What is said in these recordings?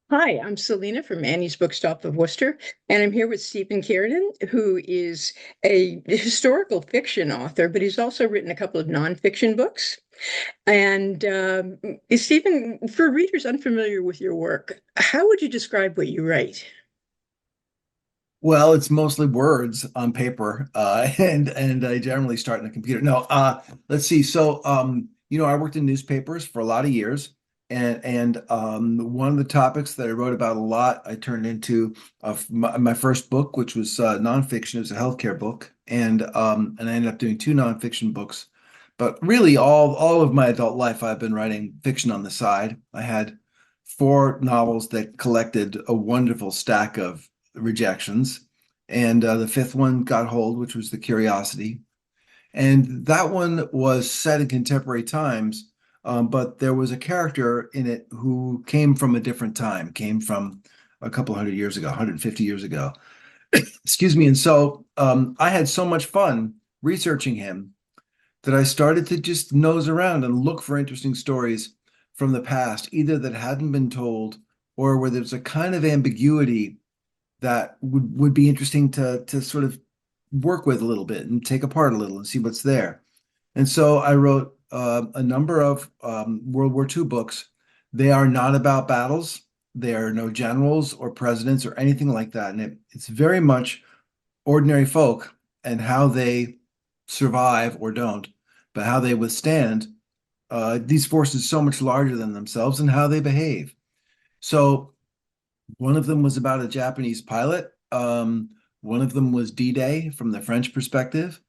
Hi, I'm Selena from Annie's Bookstop of Worcester, and I'm here with Stephen Kiernan, who is a historical fiction author, but he's also written a couple of nonfiction books. And Stephen, for readers unfamiliar with your work, how would you describe what you write? Well, it's mostly words on paper, and I generally start in a computer. No, let's see. I worked in newspapers for a lot of years, and one of the topics that I wrote about a lot, I turned into my first book, which was nonfiction. It was a healthcare book, and I ended up doing two nonfiction books. But really, all of my adult life, I've been writing fiction on the side. I had four novels that collected a wonderful stack of rejections. And the fifth one got hold, which was The Curiosity. And that one was set in contemporary times, but there was a character in it who came from a different time, came from a couple hundred years ago, 150 years ago. Excuse me. And so I had so much fun researching him that I started to just nose around and look for interesting stories from the past, either that hadn't been told or where there's a kind of ambiguity that would be interesting to sort of work with a little bit and take apart a little and see what's there. And so I wrote a number of World War II books. They are not about battles. There are no generals or presidents or anything like that. And it's very much ordinary folk and how they survive or don't, but how they withstand these forces so much larger than themselves and how they behave. So one of them was about a Japanese pilot. One of them was D-Day from the French perspective.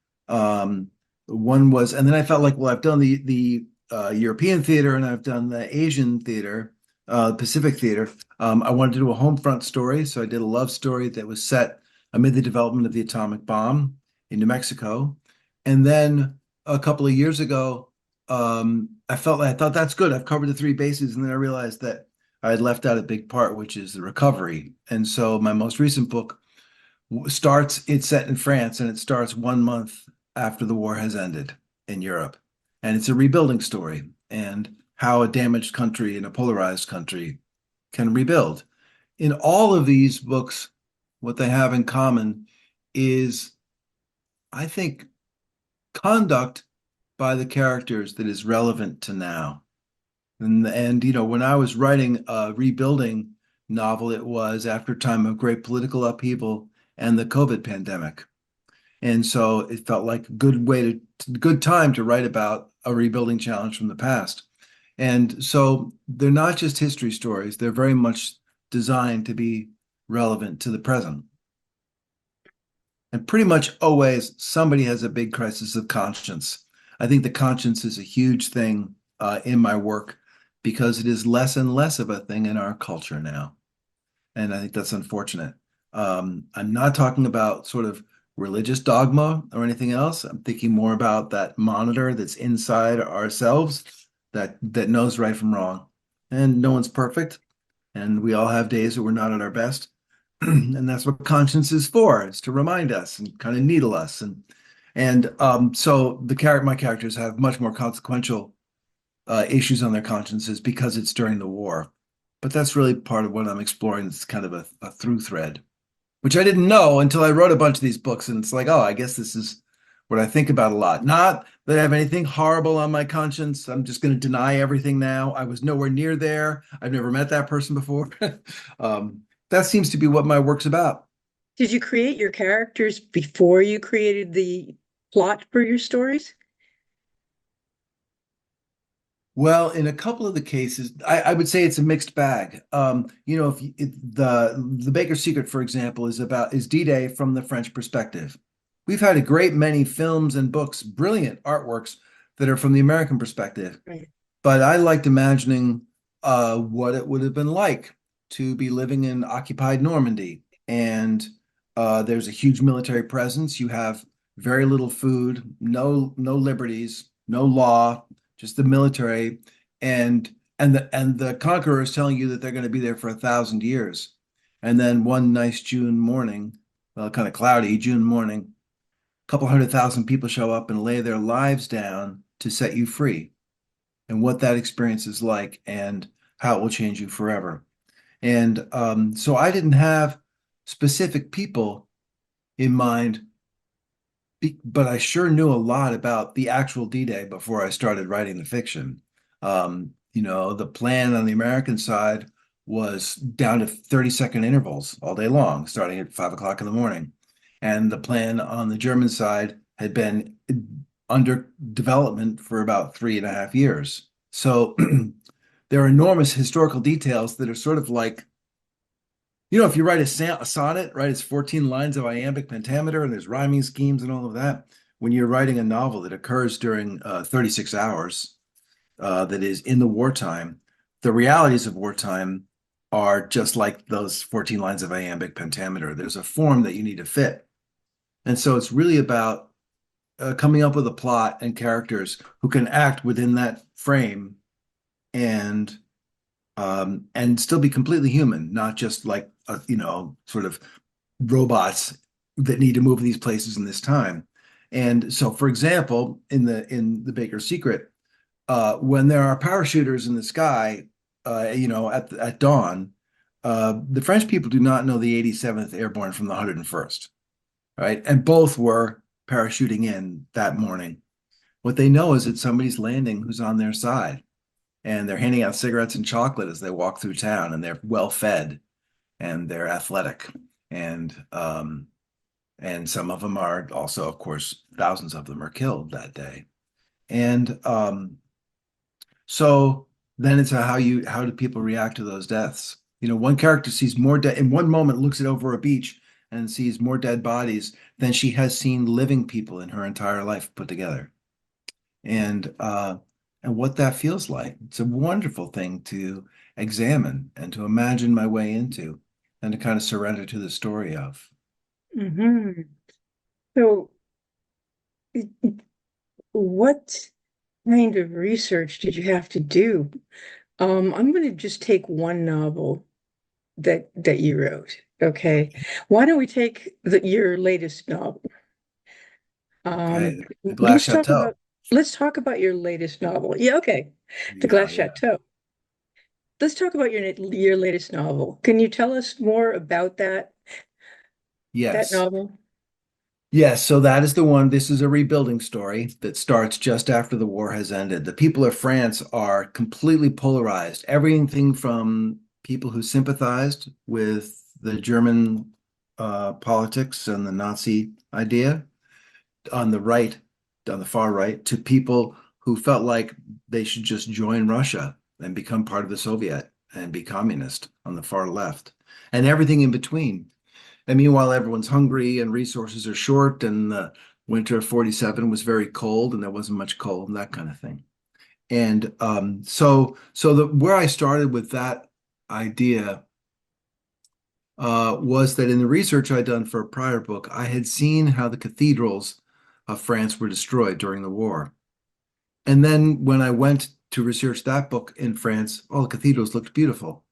One was, and then I felt like, well, I've done the European theater and I've done the Asian theater, Pacific theater. I wanted to do a home front story, so I did a love story that was set amid the development of the atomic bomb in New Mexico. And then a couple of years ago, I thought that's good. I've covered the three bases, and then I realized that I had left out a big part, which is the recovery. And so my most recent book it's set in France, and it starts 1 month after the war has ended in Europe. And it's a rebuilding story and how a damaged country and a polarized country can rebuild. In all of these books, what they have in common is, I think, conduct by the characters that is relevant to now. And when I was writing a rebuilding novel, it was after a time of great political upheaval and the COVID pandemic. And so it felt like a good time to write about a rebuilding challenge from the past. And so they're not just history stories, they're very much designed to be relevant to the present. And pretty much always somebody has a big crisis of conscience. I think the conscience is a huge thing in my work because it is less and less of a thing in our culture now. And I think that's unfortunate. I'm not talking about sort of religious dogma or anything else. I'm thinking more about that monitor that's inside ourselves that knows right from wrong. And no one's perfect, and we all have days that we're not at our best. And that's what conscience is for. It's to remind us and kind of needle us. And my characters have much more consequential issues on their consciences because it's during the war. But that's really part of what I'm exploring. It's kind of a through thread, which I didn't know until I wrote a bunch of these books. And it's like, oh, I guess this is what I think about a lot. Not that I have anything horrible on my conscience. I'm just going to deny everything now. I was nowhere near there. I've never met that person before. That seems to be what my work's about. Did you create your characters before you created the plot for your stories? Well, in a couple of the cases, I would say it's a mixed bag. If the Baker's Secret, for example, is D-Day from the French perspective. We've had a great many films and books, brilliant artworks that are from the American perspective. Right. But I liked imagining what it would have been like to be living in occupied Normandy. And there's a huge military presence. You have very little food, no liberties, no law, just the military, and the conqueror is telling you that they're going to be there for 1,000 years. And then one nice June morning, well, kind of cloudy June morning, a couple 100,000 people show up and lay their lives down to set you free, and what that experience is like and how it will change you forever. And so I didn't have specific people in mind, but I sure knew a lot about the actual D-Day before I started writing the fiction. The plan on the American side was down to 30-second intervals all day long, starting at 5 o'clock in the morning. And the plan on the German side had been under development for about 3.5 years. So there are enormous historical details that are sort of like, if you write a sonnet, right, it's 14 lines of iambic pentameter and there's rhyming schemes and all of that. When you're writing a novel that occurs during 36 hours, that is in the wartime, the realities of wartime are just like those 14 lines of iambic pentameter. There's a form that you need to fit. And so it's really about coming up with a plot and characters who can act within that frame and still be completely human, not just like sort of robots that need to move these places in this time. And so, for example, in the Baker's Secret, when there are parachuters in the sky, at dawn, the French people do not know the 87th Airborne from the 101st, right? And both were parachuting in that morning. What they know is that somebody's landing who's on their side, and they're handing out cigarettes and chocolate as they walk through town, and they're well fed and they're athletic, and some of them are also, of course, thousands of them are killed that day. And so then it's how do people react to those deaths? One character sees more dead in one moment, looks at over a beach and sees more dead bodies than she has seen living people in her entire life put together. And what that feels like. It's a wonderful thing to examine and to imagine my way into and to kind of surrender to the story of. Mm-hmm. So, what kind of research did you have to do? I'm going to just take one novel that you wrote. Okay. Why don't we take your latest novel? Okay. The Glass Chateau. Let's talk about your latest novel. Yeah, okay. The Yeah, Glass yeah. Chateau. Let's talk about your latest novel. Can you tell us more about that Yes. novel? Yes, so that is the one. This is a rebuilding story that starts just after the war has ended. The people of France are completely polarized. Everything from people who sympathized with the German politics and the Nazi idea on the right, on the far right, to people who felt like they should just join Russia and become part of the Soviet and be communist on the far left, and everything in between. And meanwhile, everyone's hungry and resources are short, and the winter of 47 was very cold, and there wasn't much coal and that kind of thing. And where I started with that idea was that in the research I'd done for a prior book, I had seen how the cathedrals of France were destroyed during the war. And then when I went to research that book in France, all the cathedrals looked beautiful.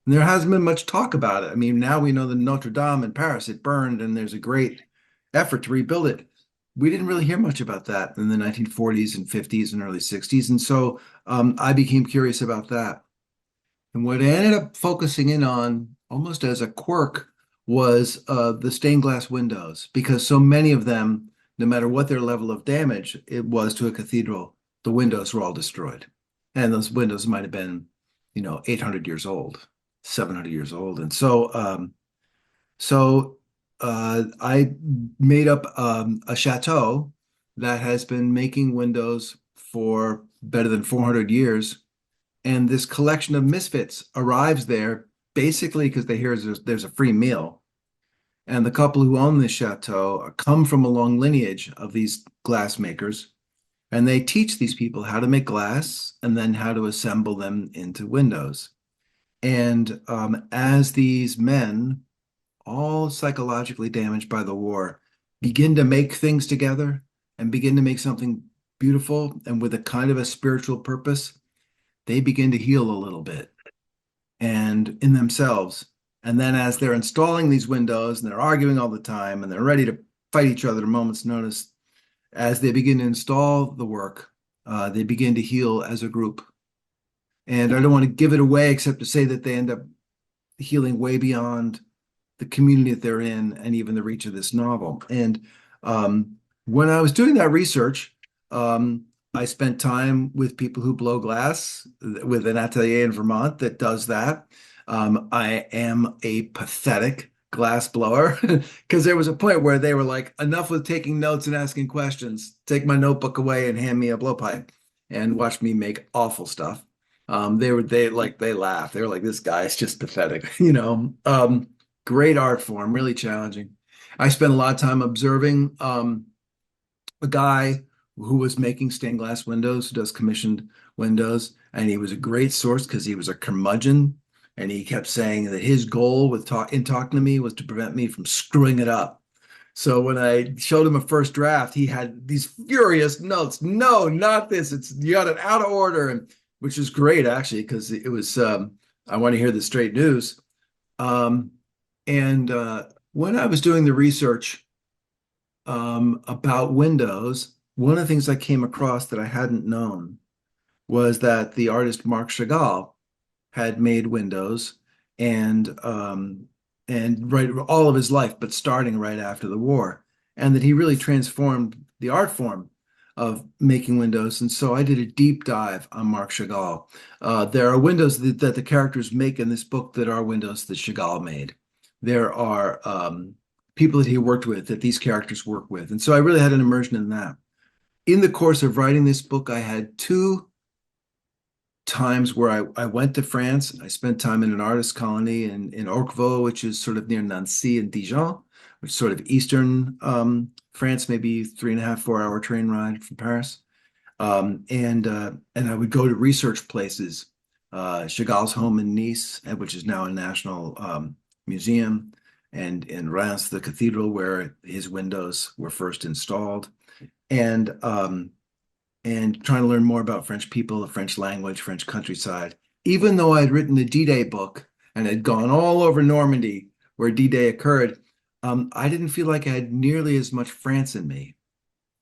And there hasn't been much talk about it. I mean, now we know that Notre Dame in Paris, it burned, and there's a great effort to rebuild it. We didn't really hear much about that in the 1940s and 50s and early 60s. And so I became curious about that. And what I ended up focusing in on, almost as a quirk, was the stained glass windows, because so many of them, no matter what their level of damage it was to a cathedral, the windows were all destroyed. And those windows might have been, 800 years old, 700 years old. And so I made up a chateau that has been making windows for better than 400 years. And this collection of misfits arrives there basically because they hear there's a free meal. And the couple who own this chateau come from a long lineage of these glass makers. And they teach these people how to make glass and then how to assemble them into windows. And as these men, all psychologically damaged by the war, begin to make things together and begin to make something beautiful and with a kind of a spiritual purpose, they begin to heal a little bit and in themselves. And then as they're installing these windows and they're arguing all the time and they're ready to fight each other at a moment's notice, as they begin to install the work, they begin to heal as a group. And I don't want to give it away except to say that they end up healing way beyond the community that they're in and even the reach of this novel. And when I was doing that research, I spent time with people who blow glass with an atelier in Vermont that does that. I am a pathetic glass blower because there was a point where they were like, enough with taking notes and asking questions. Take my notebook away and hand me a blowpipe and watch me make awful stuff. They laughed. They were like, this guy is just pathetic, you know. Great art form, really challenging. I spent a lot of time observing a guy who was making stained glass windows, who does commissioned windows, and he was a great source because he was a curmudgeon, and he kept saying that his goal with talking to me was to prevent me from screwing it up. So when I showed him a first draft, he had these furious notes. No, not this. It's you got it out of order, and which is great actually because it was. I want to hear the straight news. Um, and when I was doing the research about Windows, one of the things I came across that I hadn't known was that the artist Marc Chagall had made Windows and right all of his life, but starting right after the war, and that he really transformed the art form of making windows. And so I did a deep dive on Marc Chagall. There are windows that the characters make in this book that are windows that Chagall made. There are people that he worked with that these characters work with. And so I really had an immersion in that. In the course of writing this book, I had two times where I went to France. I spent time in an artist colony in Orquevaux, which is sort of near Nancy and Dijon, which is sort of eastern France, maybe 3.5, 4 hour train ride from Paris. And I would go to research places, Chagall's home in Nice, which is now a national museum, and in Reims, the cathedral where his windows were first installed, and trying to learn more about French people, the French language, French countryside. Even though I had written the D-Day book and had gone all over Normandy where D-Day occurred, I didn't feel like I had nearly as much France in me.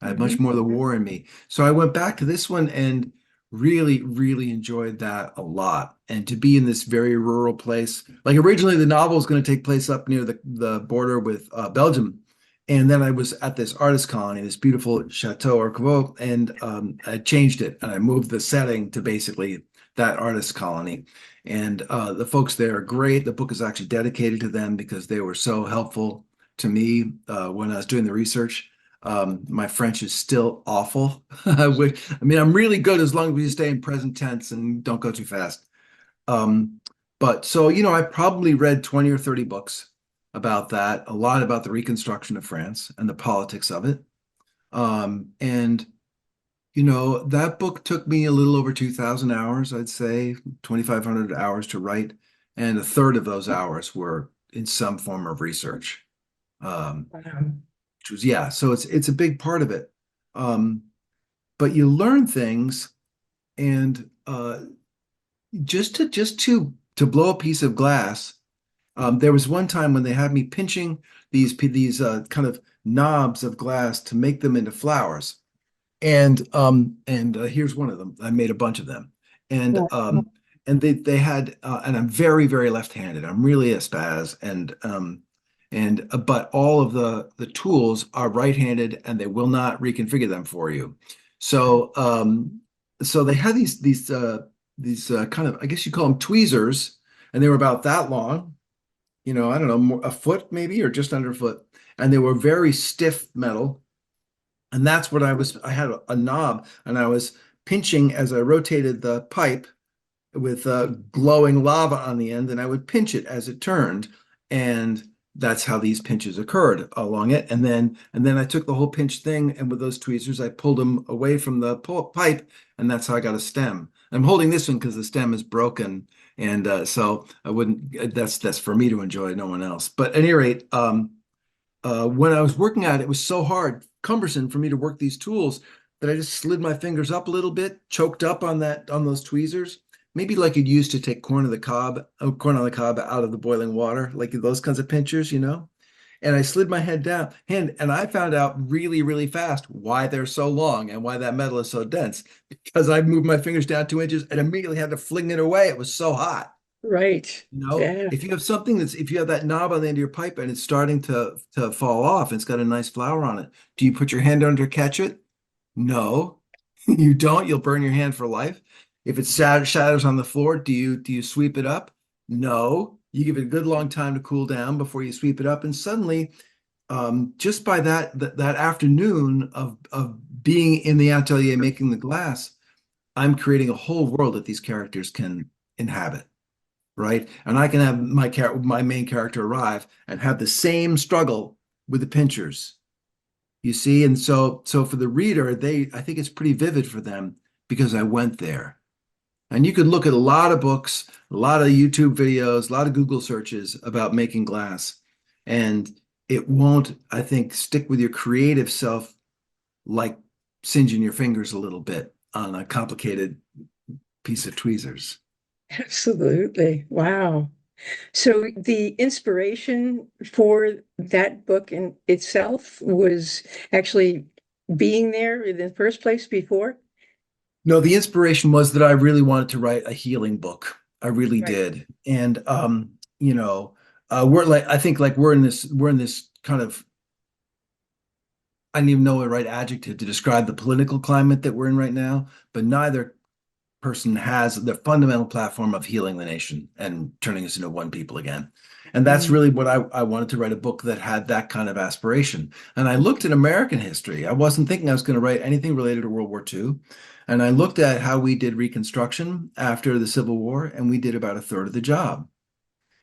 I had much more of the war in me. So I went back to this one and really, really enjoyed that a lot. And to be in this very rural place, like originally the novel was going to take place up near the border with Belgium. And then I was at this artist colony, this beautiful Chateau Orquevaux, and I changed it and I moved the setting to basically that artist colony. And the folks there are great. The book is actually dedicated to them because they were so helpful to me when I was doing the research. My French is still awful. I mean, I'm really good as long as we stay in present tense and don't go too fast. But so, you know, I probably read 20 or 30 books about that, a lot about the reconstruction of France and the politics of it. And, you know, that book took me a little over 2,000 hours, I'd say, 2,500 hours to write. And a third of those hours were in some form of research. Which was, yeah, so it's a big part of it. But you learn things, and just to blow a piece of glass. There was one time when they had me pinching these kind of knobs of glass to make them into flowers, and here's one of them. I made a bunch of them, and they had and I'm very, very left-handed. I'm really a spaz, and but all of the tools are right-handed, and they will not reconfigure them for you. So so they had these kind of, I guess you call them tweezers, and they were about that long. You know, I don't know, a foot maybe, or just under a foot. And they were very stiff metal. And that's what I had a knob, and I was pinching as I rotated the pipe with glowing lava on the end, and I would pinch it as it turned. And that's how these pinches occurred along it. And then I took the whole pinch thing, and with those tweezers, I pulled them away from the pipe, and that's how I got a stem. I'm holding this one because the stem is broken. And so I wouldn't, that's for me to enjoy, no one else. But at any rate, when I was working at it, it was so hard, cumbersome for me to work these tools that I just slid my fingers up a little bit, choked up on those tweezers, maybe like you'd use to take corn on the cob out of the boiling water, like those kinds of pinchers, you know? And I slid my hand, and I found out really, really fast why they're so long and why that metal is so dense, because I moved my fingers down 2 inches and immediately had to fling it away. It was so hot. Right. You know, Yeah. if you have something that's if you have that knob on the end of your pipe and it's starting to fall off and it's got a nice flower on it, do you put your hand under to catch it? No, you don't. You'll burn your hand for life. If it shatters on the floor, do you sweep it up? No. You give it a good long time to cool down before you sweep it up. And suddenly, just by that afternoon of being in the atelier making the glass, I'm creating a whole world that these characters can inhabit, right? And I can have my main character arrive and have the same struggle with the pinchers, you see. And so for the reader, I think it's pretty vivid for them because I went there. And you could look at a lot of books, a lot of YouTube videos, a lot of Google searches about making glass, and it won't, I think, stick with your creative self like singeing your fingers a little bit on a complicated piece of tweezers. Absolutely. Wow. So the inspiration for that book in itself was actually being there in the first place before? No, the inspiration was that I really wanted to write a healing book. I really Right. did. And we're like I think like we're in this kind of I don't even know the right adjective to describe the political climate that we're in right now, but neither person has the fundamental platform of healing the nation and turning us into one people again. And that's Mm. really what I wanted to write a book that had that kind of aspiration. And I looked at American history. I wasn't thinking I was going to write anything related to World War II. And I looked at how we did Reconstruction after the Civil War, and we did about a third of the job.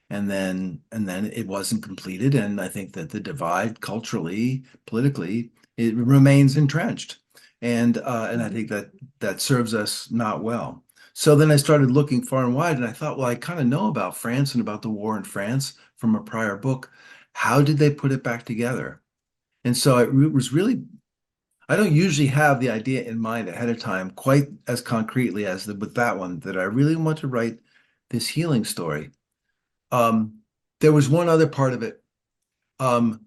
And then it wasn't completed. And I think that the divide culturally, politically, it remains entrenched. And I think that serves us not well. So then I started looking far and wide, and I thought, well, I kind of know about France and about the war in France from a prior book. How did they put it back together? And so it was really, I don't usually have the idea in mind ahead of time quite as concretely as with that one, that I really want to write this healing story. Um, there was one other part of it. Um,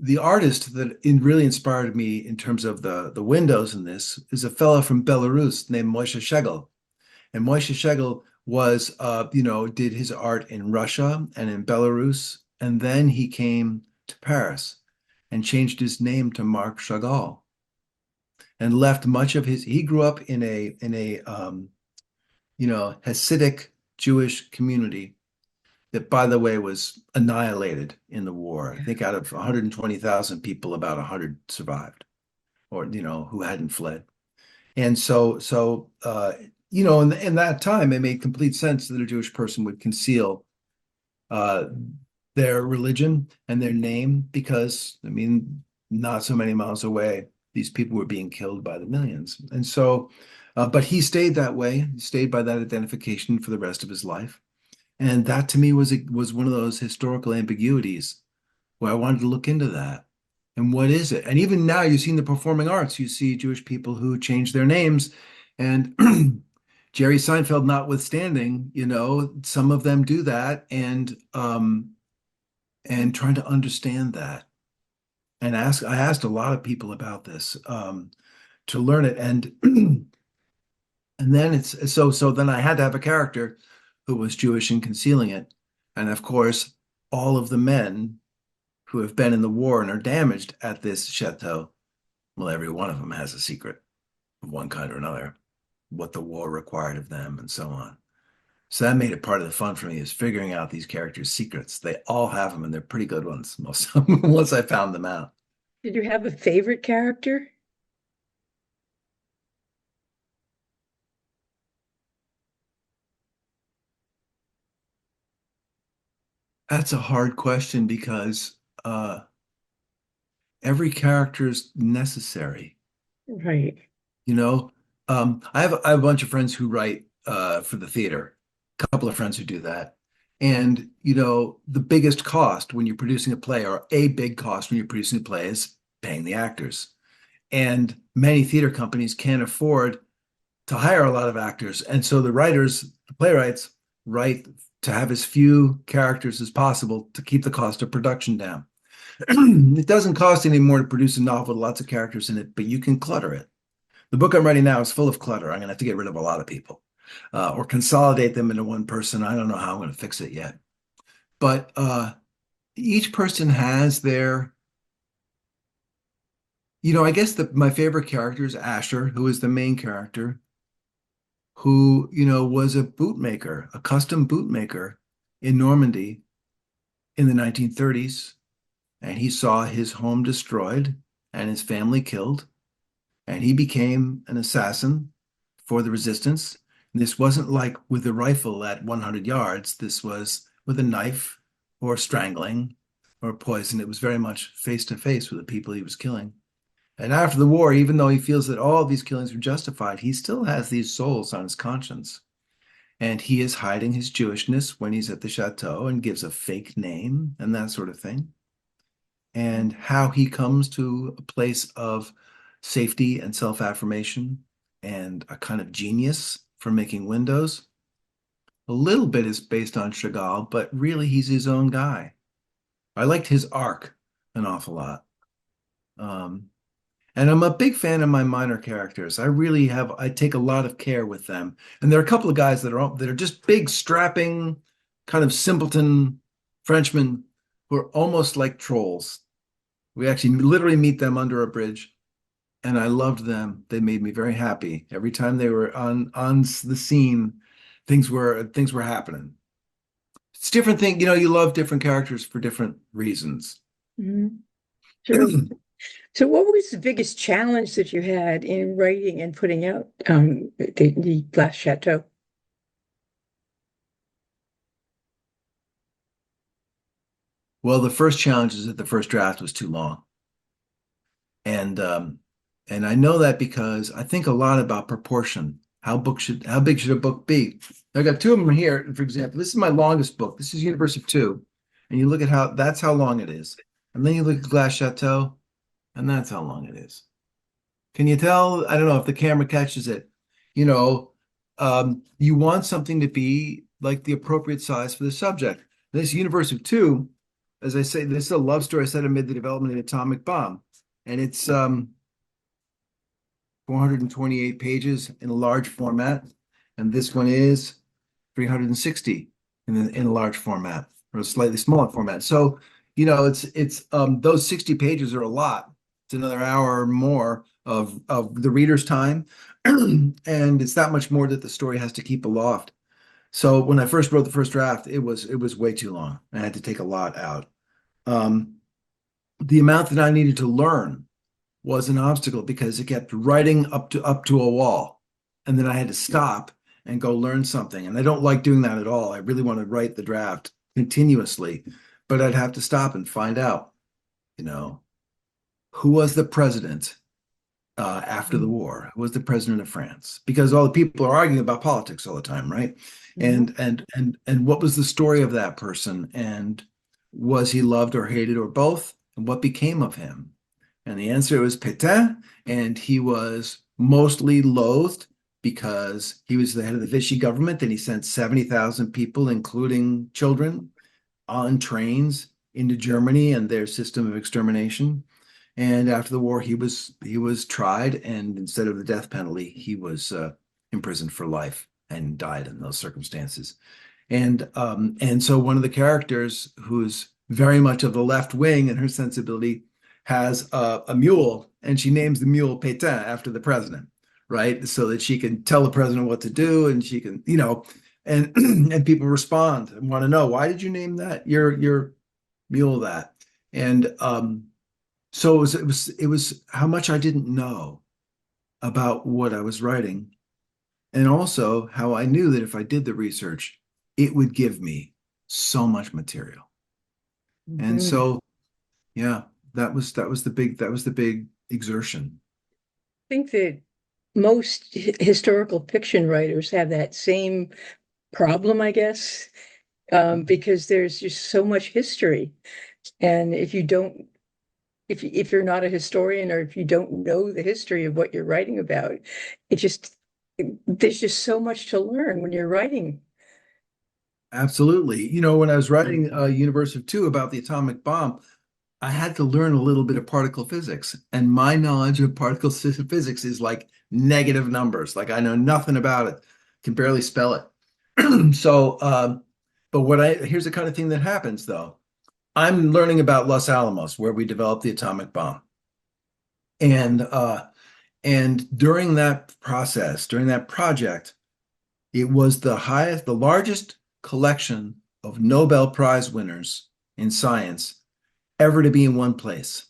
the artist that really inspired me in terms of the windows in this is a fellow from Belarus named Moishe Chagall. And Moishe Chagall was, did his art in Russia and in Belarus, and then he came to Paris and changed his name to Marc Chagall and left much of his. He grew up in a Hasidic Jewish community that, by the way, was annihilated in the war. I think out of 120,000 people, about 100 survived, or who hadn't fled. And in that time, it made complete sense that a Jewish person would conceal uh, their religion and their name because, I mean, not so many miles away, these people were being killed by the millions. And so, but he stayed that way. He stayed by that identification for the rest of his life. And that to me was one of those historical ambiguities where I wanted to look into that. And what is it? And even now, you see in the performing arts, you see Jewish people who change their names. And Jerry Seinfeld notwithstanding, some of them do that, and trying to understand that. And I asked a lot of people about this to learn it. And and then then I had to have a character who was Jewish and concealing it. And of course, all of the men who have been in the war and are damaged at this chateau, well, every one of them has a secret of one kind or another, what the war required of them, and so on. So that made it part of the fun for me, is figuring out these characters' secrets. They all have them, and they're pretty good ones, most of them, once I found them out. Did you have a favorite character? That's a hard question because every character is necessary. Right. You know, I have a bunch of friends who write for the theater, a couple of friends who do that. And the biggest cost when you're producing a play, or a big cost when you're producing a play, is paying the actors. And many theater companies can't afford to hire a lot of actors. And so the playwrights write to have as few characters as possible to keep the cost of production down. It doesn't cost any more to produce a novel with lots of characters in it, but you can clutter it. The book I'm writing now is full of clutter. I'm going to have to get rid of a lot of people. or consolidate them into one person. I don't know how I'm going to fix it yet. But each person has their, I guess my favorite character is Asher, who is the main character, who, was a bootmaker, a custom bootmaker in Normandy in the 1930s. And he saw his home destroyed and his family killed. And he became an assassin for the resistance. And this wasn't like with a rifle at 100 yards. This was with a knife or strangling or poison. It was very much face to face with the people he was killing. And after the war, even though he feels that all of these killings were justified, he still has these souls on his conscience. And he is hiding his Jewishness when he's at the chateau and gives a fake name and that sort of thing. And how he comes to a place of safety and self-affirmation and a kind of genius for making windows. A little bit is based on Chagall, but really he's his own guy. I liked his arc an awful lot. And I'm a big fan of my minor characters. I take a lot of care with them. And there are a couple of guys that are just big, strapping, kind of simpleton Frenchmen who are almost like trolls. We actually literally meet them under a bridge, and I loved them. They made me very happy. Every time they were on the scene, things were happening. It's a different thing, you love different characters for different reasons. Mhm. Sure. So what was the biggest challenge that you had in writing and putting out the Glass Chateau? Well, the first challenge is that the first draft was too long. And I know that because I think a lot about proportion. How big should a book be? I got two of them here. For example, this is my longest book. This is Universe of Two. And you look at that's how long it is. And then you look at Glass Chateau, and that's how long it is. Can you tell? I don't know if the camera catches it. You want something to be like the appropriate size for the subject. This Universe of Two, as I say, this is a love story set amid the development of the atomic bomb. And it's 428 pages in a large format. And this one is 360 in a large format or a slightly smaller format. So, it's those 60 pages are a lot. It's another hour or more of the reader's time. And it's that much more that the story has to keep aloft. So when I first wrote the first draft, it was way too long. I had to take a lot out. The amount that I needed to learn was an obstacle because it kept writing up to a wall. And then I had to stop and go learn something. And I don't like doing that at all. I really want to write the draft continuously, but I'd have to stop and find out, who was the president after the war? Who was the president of France? Because all the people are arguing about politics all the time, right? Mm-hmm. And what was the story of that person? And was he loved or hated or both? And what became of him? And the answer was Pétain, and he was mostly loathed because he was the head of the Vichy government, and he sent 70,000 people, including children, on trains into Germany and their system of extermination. And after the war, he was tried, and instead of the death penalty, he was imprisoned for life and died in those circumstances. And so one of the characters, who's very much of the left wing in her sensibility, has a mule, and she names the mule Pétain after the president, right? So that she can tell the president what to do, and she can, and and people respond and want to know, why did you name that your mule that? And so it was how much I didn't know about what I was writing, and also how I knew that if I did the research, it would give me so much material. Mm-hmm. And so, yeah, that was the big exertion. I think that most historical fiction writers have that same problem, I guess, because there's just so much history, and if you're not a historian, or if you don't know the history of what you're writing about, there's just so much to learn when you're writing. Absolutely. When I was writing Universe of Two about the atomic bomb, I had to learn a little bit of particle physics, and my knowledge of particle physics is like negative numbers. Like I know nothing about it. can barely spell it. So, but here's the kind of thing that happens though. I'm learning about Los Alamos, where we developed the atomic bomb. And during that process, during that project, it was the largest collection of Nobel Prize winners in science ever to be in one place.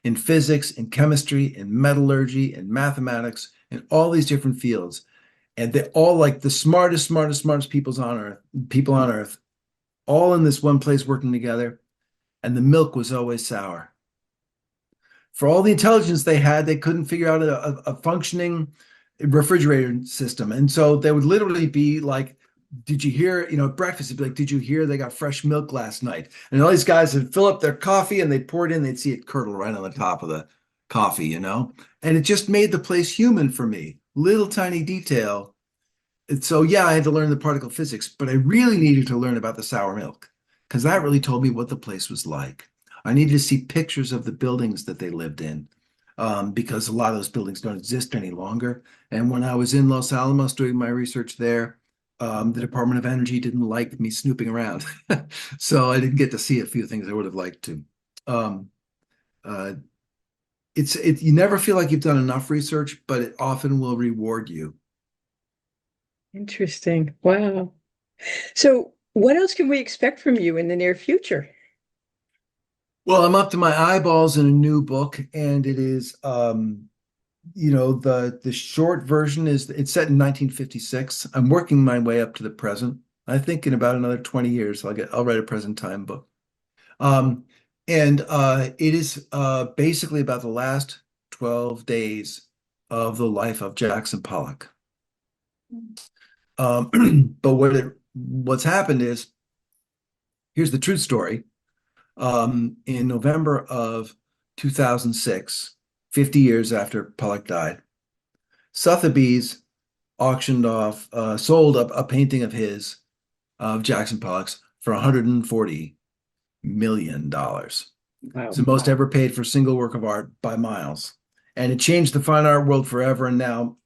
In physics, in chemistry, in metallurgy, in mathematics, in all these different fields. And they're all like the smartest people on earth, all in this one place working together. And the milk was always sour. For all the intelligence they had, they couldn't figure out a functioning refrigerator system. And so they would literally be like, did you hear, at breakfast, it'd be like, did you hear they got fresh milk last night? And all these guys would fill up their coffee and they'd pour it in, they'd see it curdle right on the top of the coffee. And it just made the place human for me. Little tiny detail. And so, yeah, I had to learn the particle physics, but I really needed to learn about the sour milk because that really told me what the place was like. I needed to see pictures of the buildings that they lived in because a lot of those buildings don't exist any longer. And when I was in Los Alamos doing my research there, the Department of Energy didn't like me snooping around. So I didn't get to see a few things I would have liked to. Um, uh, you never feel like you've done enough research, but it often will reward you. Interesting. Wow. So, what else can we expect from you in the near future? Well, I'm up to my eyeballs in a new book, and it is the short version is it's set in 1956. I'm working my way up to the present. I think in about another 20 years I'll write a present time book. Um, and it is basically about the last 12 days of the life of Jackson Pollack. But what's happened is here's the true story. In November of 2006, 50 years after Pollock died, Sotheby's sold a painting of his, of Jackson Pollock's, for $140 million. It's Wow. the most ever paid for a single work of art by miles. And it changed the fine art world forever. And now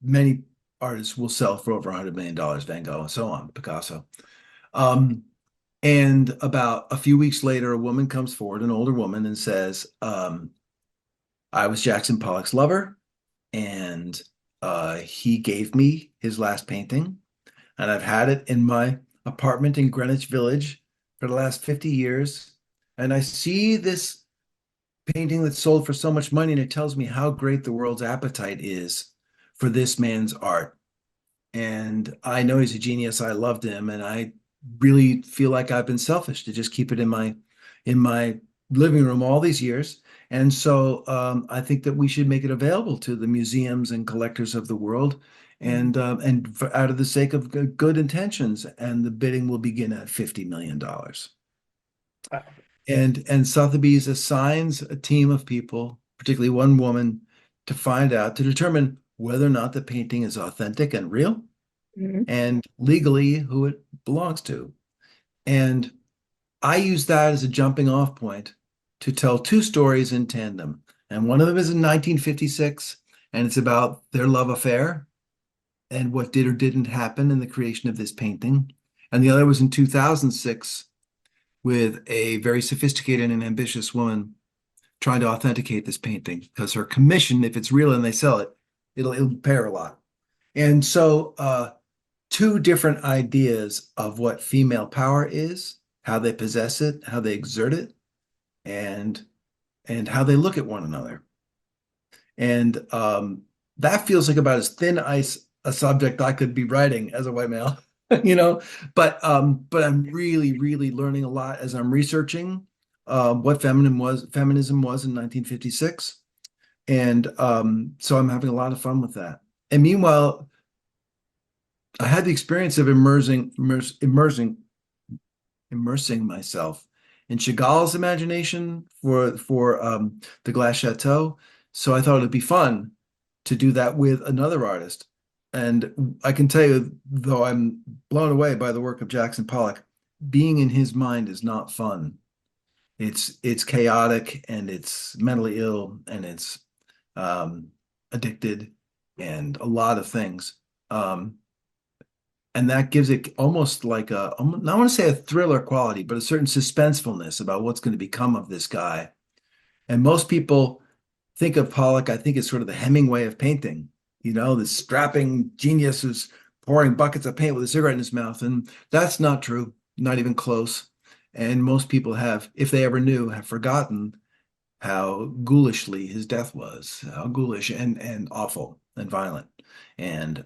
many artists will sell for over $100 million, Van Gogh and so on, Picasso. And about a few weeks later, a woman comes forward, an older woman, and says, I was Jackson Pollock's lover, and he gave me his last painting, and I've had it in my apartment in Greenwich Village for the last 50 years. And I see this painting that's sold for so much money, and it tells me how great the world's appetite is for this man's art. And I know he's a genius. I loved him, and I really feel like I've been selfish to just keep it in my living room all these years. And so I think that we should make it available to the museums and collectors of the world, and out of the sake of good intentions. And the bidding will begin at $50 million. Wow. And Sotheby's assigns a team of people, particularly one woman, to determine whether or not the painting is authentic and real, Mhm. and legally who it belongs to. And I use that as a jumping off point to tell two stories in tandem. And one of them is in 1956, and it's about their love affair and what did or didn't happen in the creation of this painting. And the other was in 2006 with a very sophisticated and ambitious woman trying to authenticate this painting because her commission, if it's real and they sell it, it'll pay her a lot. And so two different ideas of what female power is, how they possess it, how they exert it, and how they look at one another. And that feels like about as thin ice a subject I could be writing as a white male, you know. But I'm really, really learning a lot as I'm researching what feminism was in 1956. And so I'm having a lot of fun with that. And meanwhile, I had the experience of immersing myself in Chagall's imagination for the Glass Chateau. So I thought it'd be fun to do that with another artist. And I can tell you, though I'm blown away by the work of Jackson Pollock, being in his mind is not fun. It's chaotic and it's mentally ill and it's addicted and a lot of things. And that gives it almost like I want to say a thriller quality, but a certain suspensefulness about what's going to become of this guy. And most people think of Pollock, I think, as sort of the Hemingway of painting, this strapping genius who's pouring buckets of paint with a cigarette in his mouth. And that's not true, not even close. And most people have, if they ever knew, have forgotten how ghoulishly his death was, how ghoulish and awful and violent. And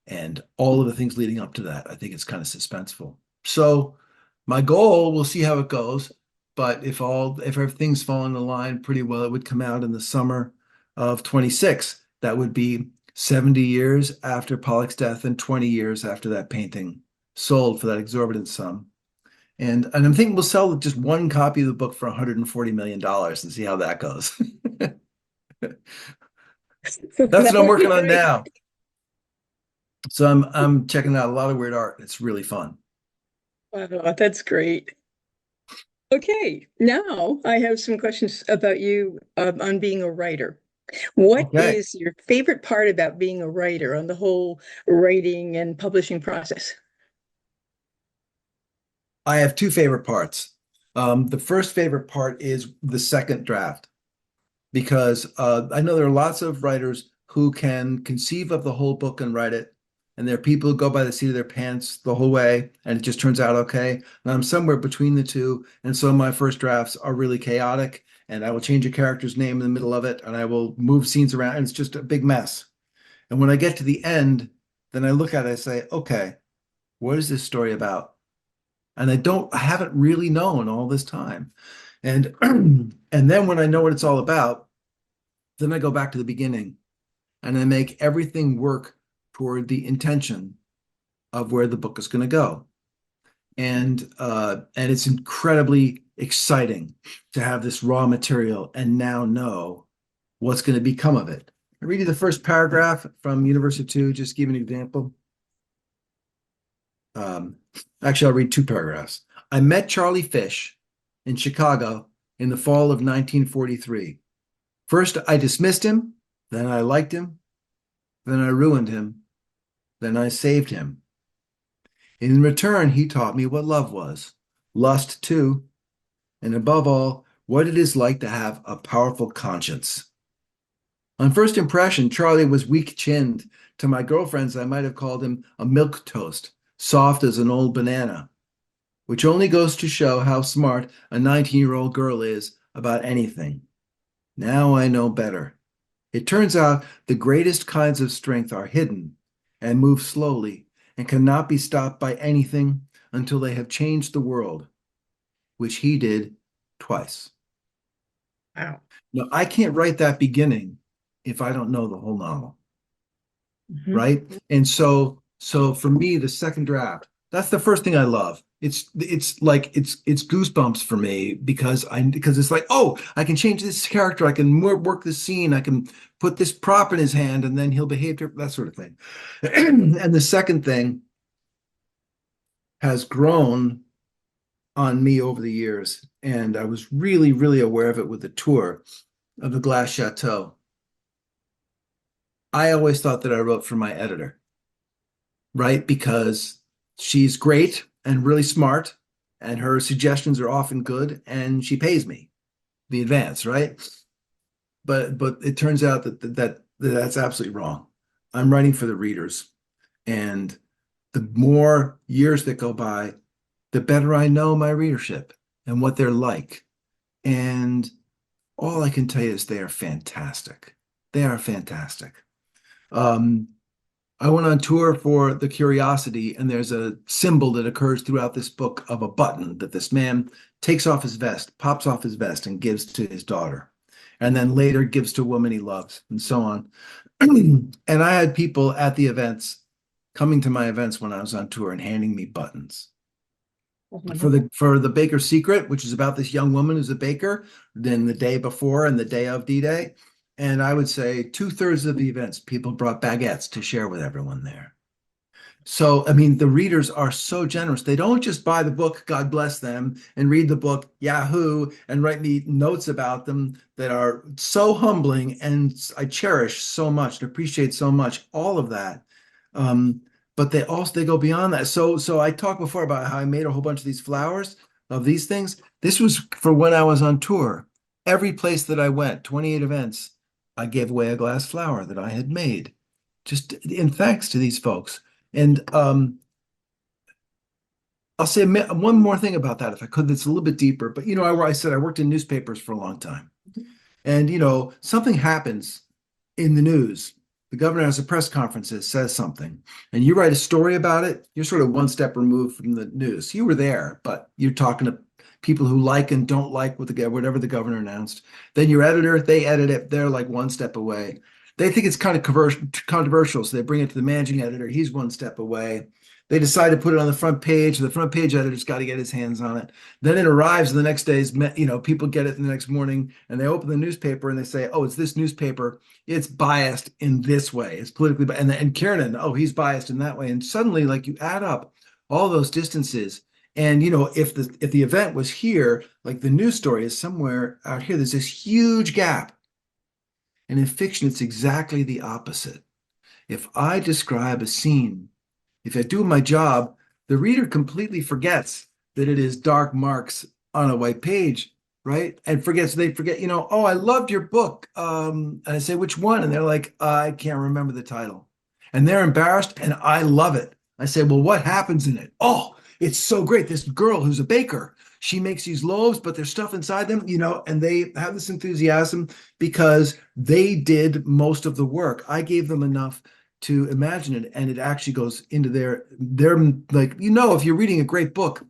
and all of the things leading up to that, I think it's kind of suspenseful. So my goal, we'll see how it goes. But if everything's falling in line pretty well, it would come out in the summer of 26. That would be 70 years after Pollock's death and 20 years after that painting sold for that exorbitant sum. And I'm thinking we'll sell just one copy of the book for $140 million and see how that goes. That's That what I'm would be working on great. now. So I'm checking out a lot of weird art. It's really fun. Wow, that's great. Okay, now I have some questions about you on being a writer. What Okay. is your favorite part about being a writer on the whole writing and publishing process? I have two favorite parts. The first favorite part is the second draft because I know there are lots of writers who can conceive of the whole book and write it. And there are people who go by the seat of their pants the whole way and it just turns out okay. And I'm somewhere between the two. And so my first drafts are really chaotic and I will change a character's name in the middle of it and I will move scenes around and it's just a big mess. And when I get to the end, then I look at it and say, okay, what is this story about? And I haven't really known all this time. And and then when I know what it's all about, then I go back to the beginning and I make everything work toward the intention of where the book is going to go. And it's incredibly exciting to have this raw material and now know what's going to become of it. I read you the first paragraph from Universe of Two, just give an example. Um, Actually, I'll read two paragraphs. I met Charlie Fish in Chicago in the fall of 1943. First, I dismissed him, then I liked him, then I ruined him, then I saved him. In return, he taught me what love was, lust too, and above all, what it is like to have a powerful conscience. On first impression, Charlie was weak-chinned. To my girlfriends, I might have called him a milk toast, soft as an old banana, which only goes to show how smart a 19-year-old girl is about anything. Now I know better. It turns out the greatest kinds of strength are hidden and move slowly and cannot be stopped by anything until they have changed the world, which he did twice. Wow. Now, I can't write that beginning if I don't know the whole novel, Mhm. right? And so for me, the second draft, that's the first thing I love. It's like it's goosebumps for me because it's like, oh, I can change this character, I can work this scene, I can put this prop in his hand, and then he'll behave that sort of thing. And the second thing has grown on me over the years, and I was really, really aware of it with the tour of the Glass Chateau. I always thought that I wrote for my editor, right? Because she's great and really smart, and her suggestions are often good, and she pays me the advance, right? But it turns out that's absolutely wrong. I'm writing for the readers, and the more years that go by, the better I know my readership and what they're like. And all I can tell you is they are fantastic. They are fantastic. Um, I went on tour for The Curiosity, and there's a symbol that occurs throughout this book of a button that this man takes off his vest, pops off his vest, and gives to his daughter, and then later gives to a woman he loves, and so on. And I had people at the events coming to my events when I was on tour and handing me buttons. For the Baker's Secret, which is about this young woman who's a baker, then the day before and the day of D-Day. And I would say 2/3 of the events, people brought baguettes to share with everyone there. So, I mean, the readers are so generous. They don't just buy the book, God bless them, and read the book, Yahoo, and write me notes about them that are so humbling. And I cherish so much and appreciate so much all of that. Um, but they go beyond that. So I talked before about how I made a whole bunch of these flowers of these things. This was for when I was on tour. Every place that I went, 28 events, I gave away a glass flower that I had made, just in thanks to these folks. And I'll say one more thing about that, if I could, that's a little bit deeper. But I said I worked in newspapers for a long time. And something happens in the news. The governor has a press conference that says something, and you write a story about it. You're sort of one step removed from the news. You were there, but you're talking to people who like and don't like whatever the governor announced. Then your editor, they edit it. They're like one step away. They think it's kind of controversial, so they bring it to the managing editor. He's one step away. They decide to put it on the front page. The front page editor's got to get his hands on it. Then it arrives the next day's, people get it the next morning and they open the newspaper and they say, oh, it's this newspaper. It's biased in this way. It's politically biased. And Kiernan, oh, he's biased in that way. And suddenly, like, you add up all those distances. And, if the event was here, like the news story is somewhere out here, there's this huge gap. And in fiction, it's exactly the opposite. If I describe a scene, if I do my job, the reader completely forgets that it is dark marks on a white page, right? And they forget, oh, I loved your book. And I say, which one? And they're like, I can't remember the title. And they're embarrassed, and I love it. I say, well, what happens in it? Oh, it's so great. This girl who's a baker, she makes these loaves, but there's stuff inside them, and they have this enthusiasm because they did most of the work. I gave them enough to imagine it, and it actually goes into their like, if you're reading a great book,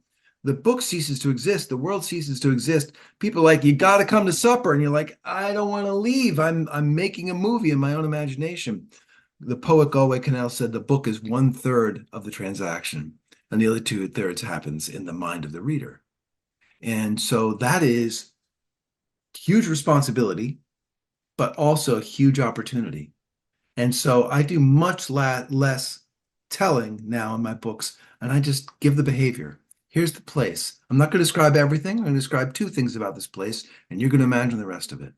the book ceases to exist, the world ceases to exist. People are like, you got to come to supper, and you're like, I don't want to leave. I'm making a movie in my own imagination. The poet Galway Kinnell said the book is 1/3 of the transaction, and the other 2/3 happens in the mind of the reader. And so that is huge responsibility, but also huge opportunity. And so I do much less telling now in my books, and I just give the behavior. Here's the place. I'm not going to describe everything. I'm going to describe 2 things about this place, and you're going to imagine the rest of it.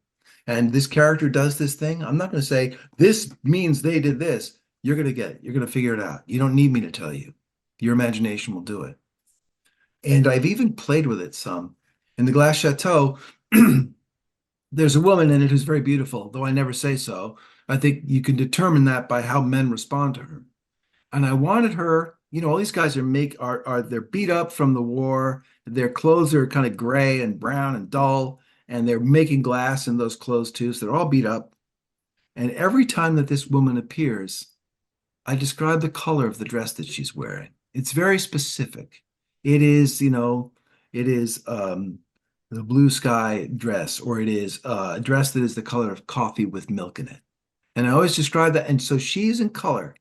And this character does this thing. I'm not going to say, this means they did this. You're going to get it. You're going to figure it out. You don't need me to tell you. Your imagination will do it. And I've even played with it some. In the Glass Chateau, there's a woman in it who's very beautiful, though I never say so. I think you can determine that by how men respond to her. And I wanted her, all these guys they're beat up from the war. Their clothes are kind of gray and brown and dull, and they're making glass in those clothes too, so they're all beat up. And every time that this woman appears, I describe the color of the dress that she's wearing. It's very specific. It is, the blue sky dress, or it is a dress that is the color of coffee with milk in it. And I always describe that. And so she's in color.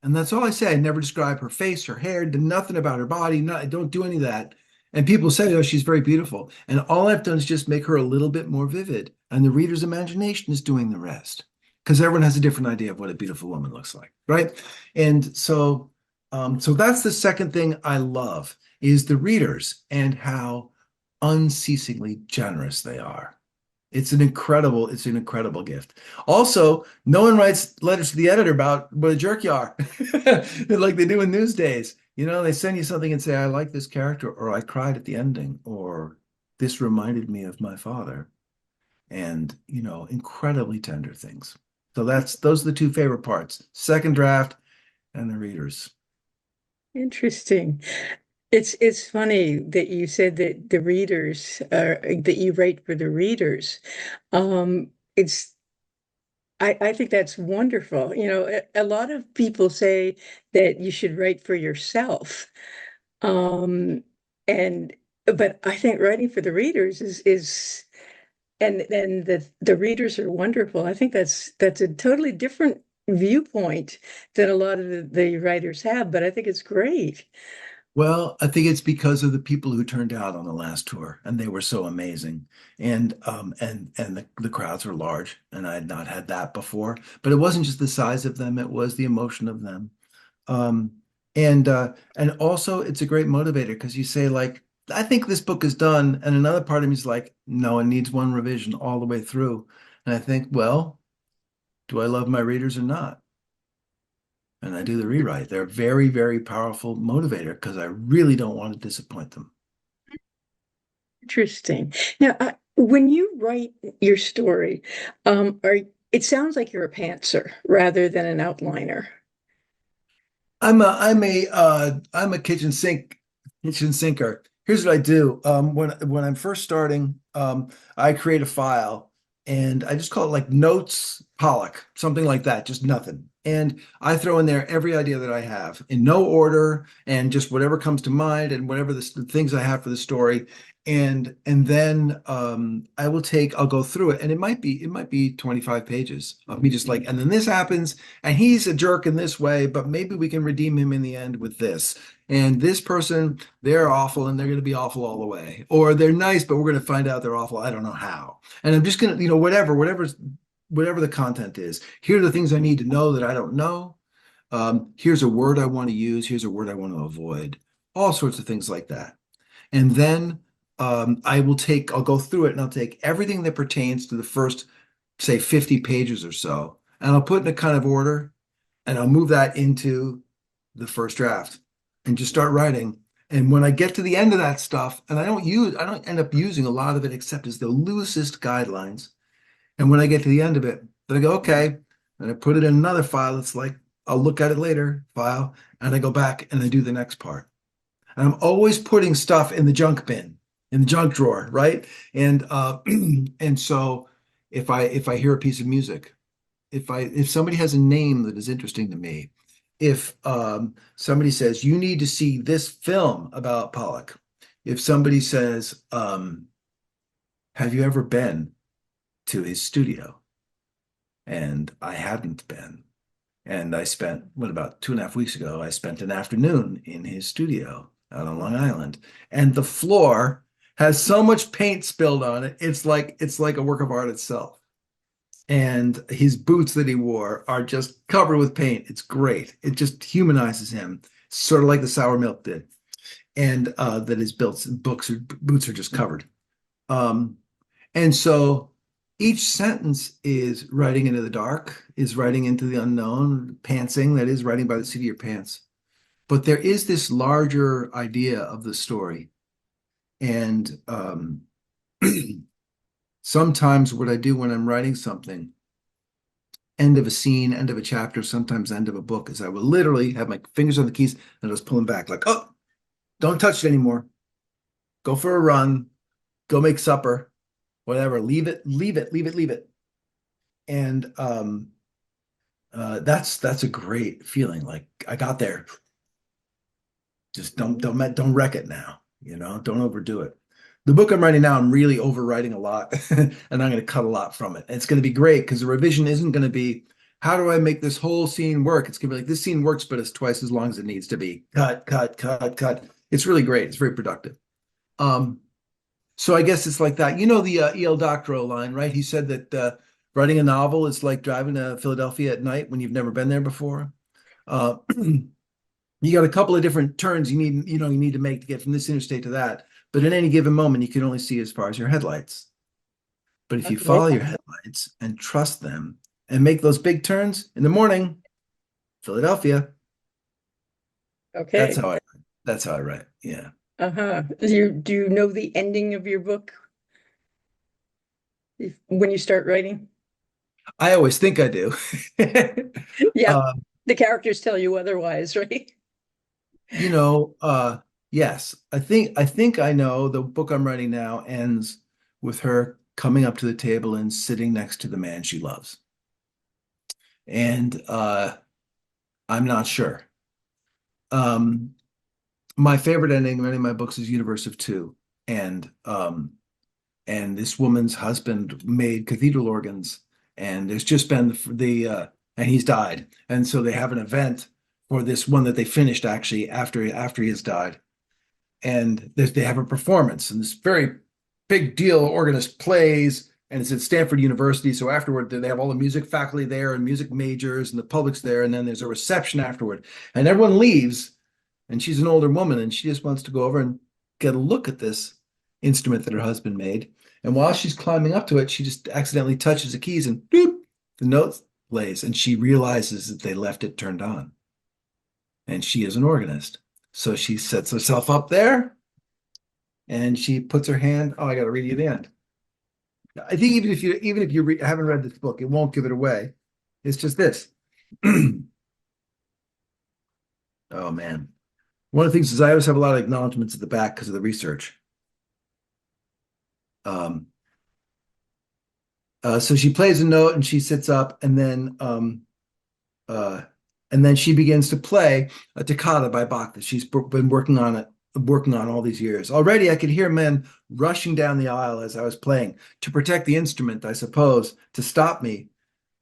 And that's all I say. I never describe her face, her hair, nothing about her body. I don't do any of that. And people say, oh, she's very beautiful. And all I've done is just make her a little bit more vivid. And the reader's imagination is doing the rest. Because everyone has a different idea of what a beautiful woman looks like, right? And so that's the second thing I love, is the readers and how unceasingly generous they are. It's an incredible gift. Also, no one writes letters to the editor about what a jerk you are, like they do in Newsdays. They send you something and say, I like this character, or I cried at the ending, or this reminded me of my father. And, incredibly tender things. So those are the 2 favorite parts, second draft and the readers. Interesting. It's funny that you said that the readers that you write for the readers. It's I think that's wonderful. A lot of people say that you should write for yourself. Um, and but I think writing for the readers is and the readers are wonderful. I think that's a totally different viewpoint than a lot of the writers have, but I think it's great. Well, I think it's because of the people who turned out on the last tour, and they were so amazing. And the crowds were large, and I had not had that before. But it wasn't just the size of them, it was the emotion of them. Um, and also it's a great motivator, because you say, like, I think this book is done, and another part of me is like, no, it needs one revision all the way through. And I think, well, do I love my readers or not? and I do the rewrite. They're a very, very powerful motivator because I really don't want to disappoint them. Interesting. Now, when you write your story, are it sounds like you're a pantser rather than an outliner. I'm a kitchen sinker. Here's what I do. When I'm first starting, I create a file and I just call it like notes Pollock, something like that, just nothing. And I throw in there every idea that I have in no order and just whatever comes to mind and whatever the things I have for the story. And then I'll go through it and it might be 25 pages of me just like, and then this happens and he's a jerk in this way, but maybe we can redeem him in the end with this. And this person, they're awful and they're going to be awful all the way. Or they're nice, but we're going to find out they're awful. I don't know how. And I'm just going to, whatever the content is. Here are the things I need to know that I don't know. Here's a word I want to use. Here's a word I want to avoid. All sorts of things like that. And then I'll go through it and I'll take everything that pertains to the first, say, 50 pages or so, and I'll put in a kind of order and I'll move that into the first draft and just start writing. And when I get to the end of that stuff, and I don't end up using a lot of it except as the loosest guidelines. And when I get to the end of it, then I go, okay, and I put it in another file. It's like, I'll look at it later file, and I go back and I do the next part. And I'm always putting stuff in the junk bin, in the junk drawer, right? And and so if I hear a piece of music, if somebody has a name that is interesting to me, if somebody says you need to see this film about Pollock, if somebody says, have you ever been to his studio? And I hadn't been. And I spent, about 2.5 weeks ago, I spent an afternoon in his studio out on Long Island. And the floor has so much paint spilled on it. It's like a work of art itself. And his boots that he wore are just covered with paint. It's great. It just humanizes him, sort of like the sour milk did. And that his boots are just covered. And so each sentence is writing into the dark, is writing into the unknown, pantsing, that is writing by the seat of your pants. But there is this larger idea of the story. And sometimes what I do when I'm writing something, end of a scene, end of a chapter, sometimes end of a book, is I will literally have my fingers on the keys and I'll just pull them back like, oh, don't touch it anymore. Go for a run, go make supper, whatever, leave it. And that's a great feeling. Like I got there. Just don't wreck it now, don't overdo it. The book I'm writing now, I'm really overwriting a lot and I'm going to cut a lot from it. And it's going to be great because the revision isn't going to be, how do I make this whole scene work? It's going to be like, this scene works, but it's twice as long as it needs to be. Cut. It's really great. It's very productive. So I guess it's like that. The E.L. Doctorow line, right? He said that writing a novel is like driving to Philadelphia at night when you've never been there before. Uh, you got a couple of different turns you need to make to get from this interstate to that. But at any given moment, you can only see as far as your headlights. But if you Okay. follow your headlights and trust them and make those big turns in the morning, Philadelphia, that's Okay. how I write. Yeah. Uh-huh. Do you know the ending of your book when you start writing? I always think I do. Yeah, Uh, the characters tell you otherwise, right? you know, yes, I think I know the book I'm writing now ends with her coming up to the table and sitting next to the man she loves. And I'm not sure. Um, my favorite ending of any of my books is Universe of Two. And this woman's husband made cathedral organs, and there's just been and he's died. And so they have an event for this one that they finished actually after he has died. And they have a performance, and this very big deal organist plays, and it's at Stanford University. So afterward, they have all the music faculty there and music majors, and the public's there, and then there's a reception afterward, and everyone leaves, and she's an older woman, and she just wants to go over and get a look at this instrument that her husband made. And while she's climbing up to it, she just accidentally touches the keys, and boop, the note plays, and she realizes that they left it turned on. and she is an organist. So she sets herself up there and she puts her hand. Oh, I got to read you the end. I think even if you haven't read this book, it won't give it away. It's just this. Oh man. One of the things is I always have a lot of acknowledgments at the back because of the research. Um, so she plays a note and she sits up uh, and then she begins to play a toccata by Bach that she's been working on all these years. Already I could hear men rushing down the aisle as I was playing to protect the instrument, I suppose, to stop me.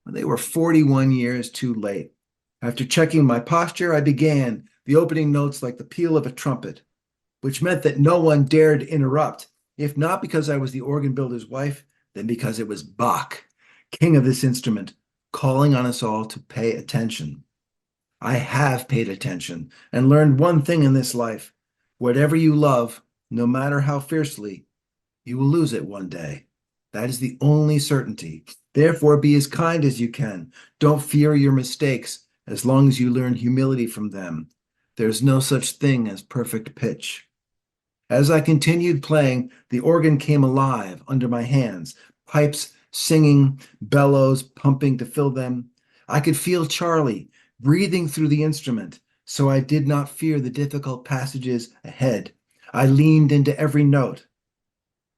They were 41 years too late. After checking my posture, I began the opening notes like the peal of a trumpet, which meant that no one dared interrupt, if not because I was the organ builder's wife, then because it was Bach, king of this instrument, calling on us all to pay attention. I have paid attention and learned one thing in this life. Whatever you love, no matter how fiercely, you will lose it one day. That is the only certainty. Therefore, be as kind as you can. Don't fear your mistakes as long as you learn humility from them. There's no such thing as perfect pitch. As I continued playing, the organ came alive under my hands, pipes singing, bellows pumping to fill them. I could feel Charlie breathing through the instrument, so I did not fear the difficult passages ahead. I leaned into every note,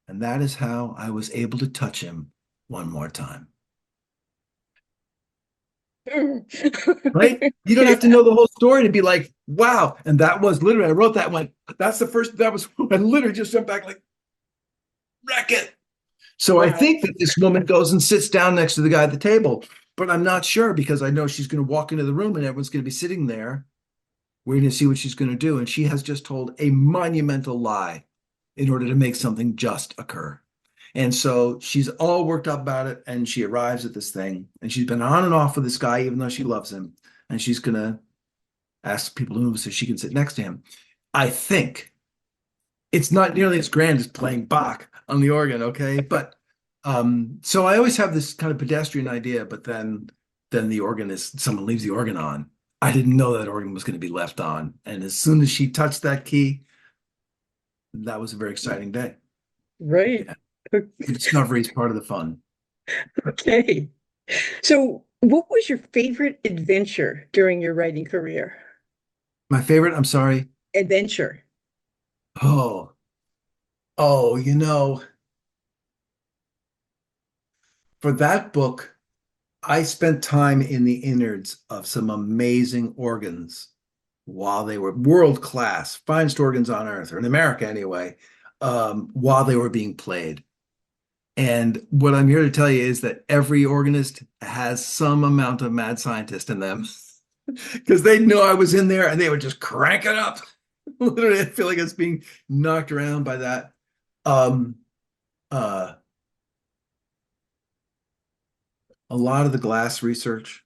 and that is how I was able to touch him one more time. Right? You don't have to know the whole story to be like, wow. And that was literally, I wrote that one. That's the first, that was, I literally just jumped back like, wreck it. So I Wow. think that this woman goes and sits down next to the guy at the table, but I'm not sure because I know she's going to walk into the room and everyone's going to be sitting there waiting to see what she's going to do. And she has just told a monumental lie in order to make something just occur. And so she's all worked up about it. And she arrives at this thing and she's been on and off with this guy, even though she loves him. And she's going to ask people to move so she can sit next to him. I think it's not nearly as grand as playing Bach on the organ, okay? But so I always have this kind of pedestrian idea, but then the organist, someone leaves the organ on. I didn't know that organ was going to be left on. And as soon as she touched that key, that was a very exciting day. Right. Yeah. The discovery is part of the fun. Okay. So, what was your favorite adventure during your writing career? My favorite, I'm sorry. Adventure. Oh, oh, for that book, I spent time in the innards of some amazing organs while they were world class, finest organs on earth, or in America anyway, while they were being played. And what I'm here to tell you is that every organist has some amount of mad scientist in them because they knew I was in there and they would just crank it up. Literally, I feel like it's being knocked around by that. Um, uh, a lot of the glass research,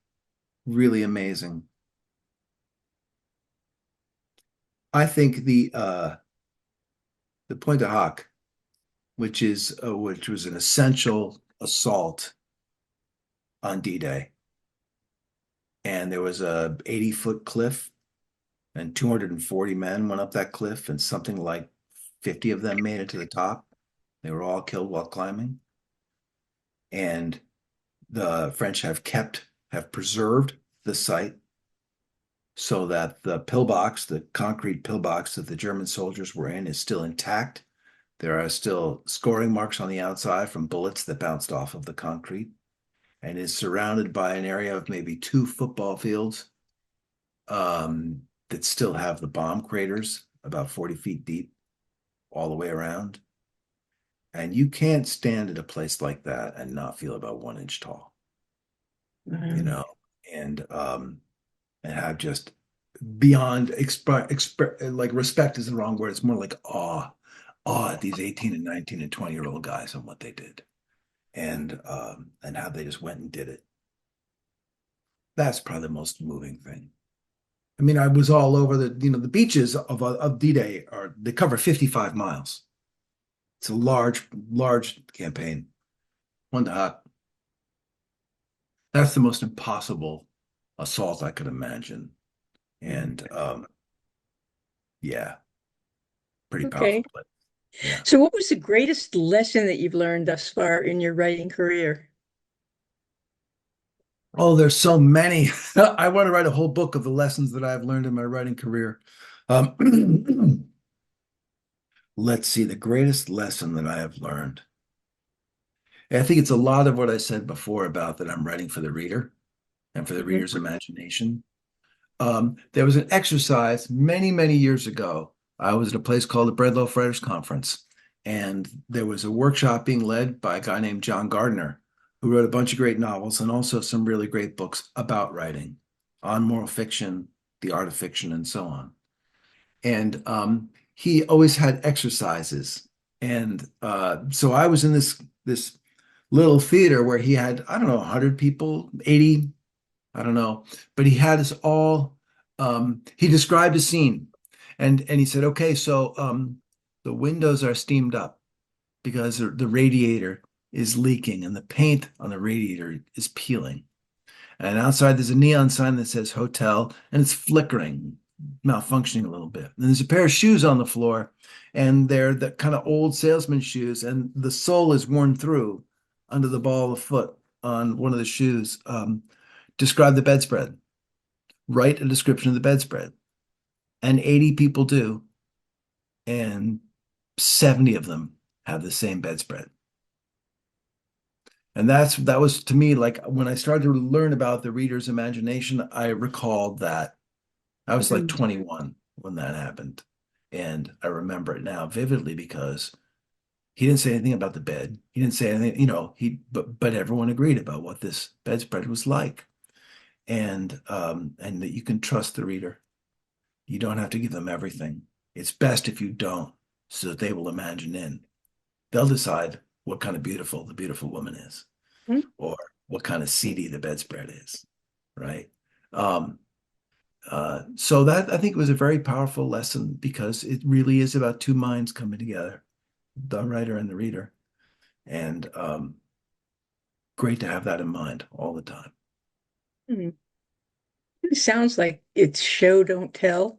really amazing. I think the Point de Hoc, which was an essential assault on D-Day, and there was a 80-foot cliff, and 240 men went up that cliff, and something like 50 of them made it to the top. They were all killed while climbing, and the French have preserved the site so that the pillbox, the concrete pillbox that the German soldiers were in, is still intact. There are still scoring marks on the outside from bullets that bounced off of the concrete, and is surrounded by an area of maybe 2 football fields that still have the bomb craters about 40 feet deep all the way around. And you can't stand at a place like that and not feel about 1 inch tall, you Um, know, and have just beyond like respect is the wrong word. It's more like awe at these 18 and 19 and 20-year-old guys and what they did and how they just went and did it. That's probably the most moving thing. I mean, I was all over the beaches of D-Day they cover 55 miles. It's a large campaign. One to hot. That's the most impossible assault I could imagine. And yeah, pretty Okay. powerful. But yeah. So what was the greatest lesson that you've learned thus far in your writing career? Oh, there's so many. I want to write a whole book of the lessons that I've learned in my writing career. Let's see, the greatest lesson that I have learned. I think it's a lot of what I said before about that I'm writing for the reader and for the Mhm. reader's imagination. There was an exercise many, many years ago. I was at a place called the Bread Loaf Writers Conference, and there was a workshop being led by a guy named John Gardner, who wrote a bunch of great novels and also some really great books about writing, on moral fiction, the art of fiction, and so on. And he always had exercises, and so I was in this little theater where he had, I don't know, 100 people, 80, I don't know, but he had us all. He described a scene, and he said, "Okay, so the windows are steamed up because the radiator is leaking, and the paint on the radiator is peeling. And outside there's a neon sign that says hotel, and it's flickering, malfunctioning a little bit. And there's a pair of shoes on the floor, and they're the kind of old salesman shoes, and the sole is worn through under the ball of the foot on one of the shoes. Describe the bedspread. Write a description of the bedspread. And 80 people do, and 70 of them have the same bedspread. And that was to me like when I started to learn about the reader's imagination, I recalled that I was like Mhm. 21 when that happened. And I remember it now vividly because he didn't say anything about the bed. He didn't say anything, but everyone agreed about what this bedspread was like. And that you can trust the reader. You don't have to give them everything. It's best if you don't, so that they will imagine in. They'll decide what kind of beautiful the beautiful woman is, or what kind of seedy the bedspread is, right? Um, so that I think was a very powerful lesson because it really is about two minds coming together, the writer and the reader, and great to have that in mind all the time. Mhm. It sounds like it's show, don't tell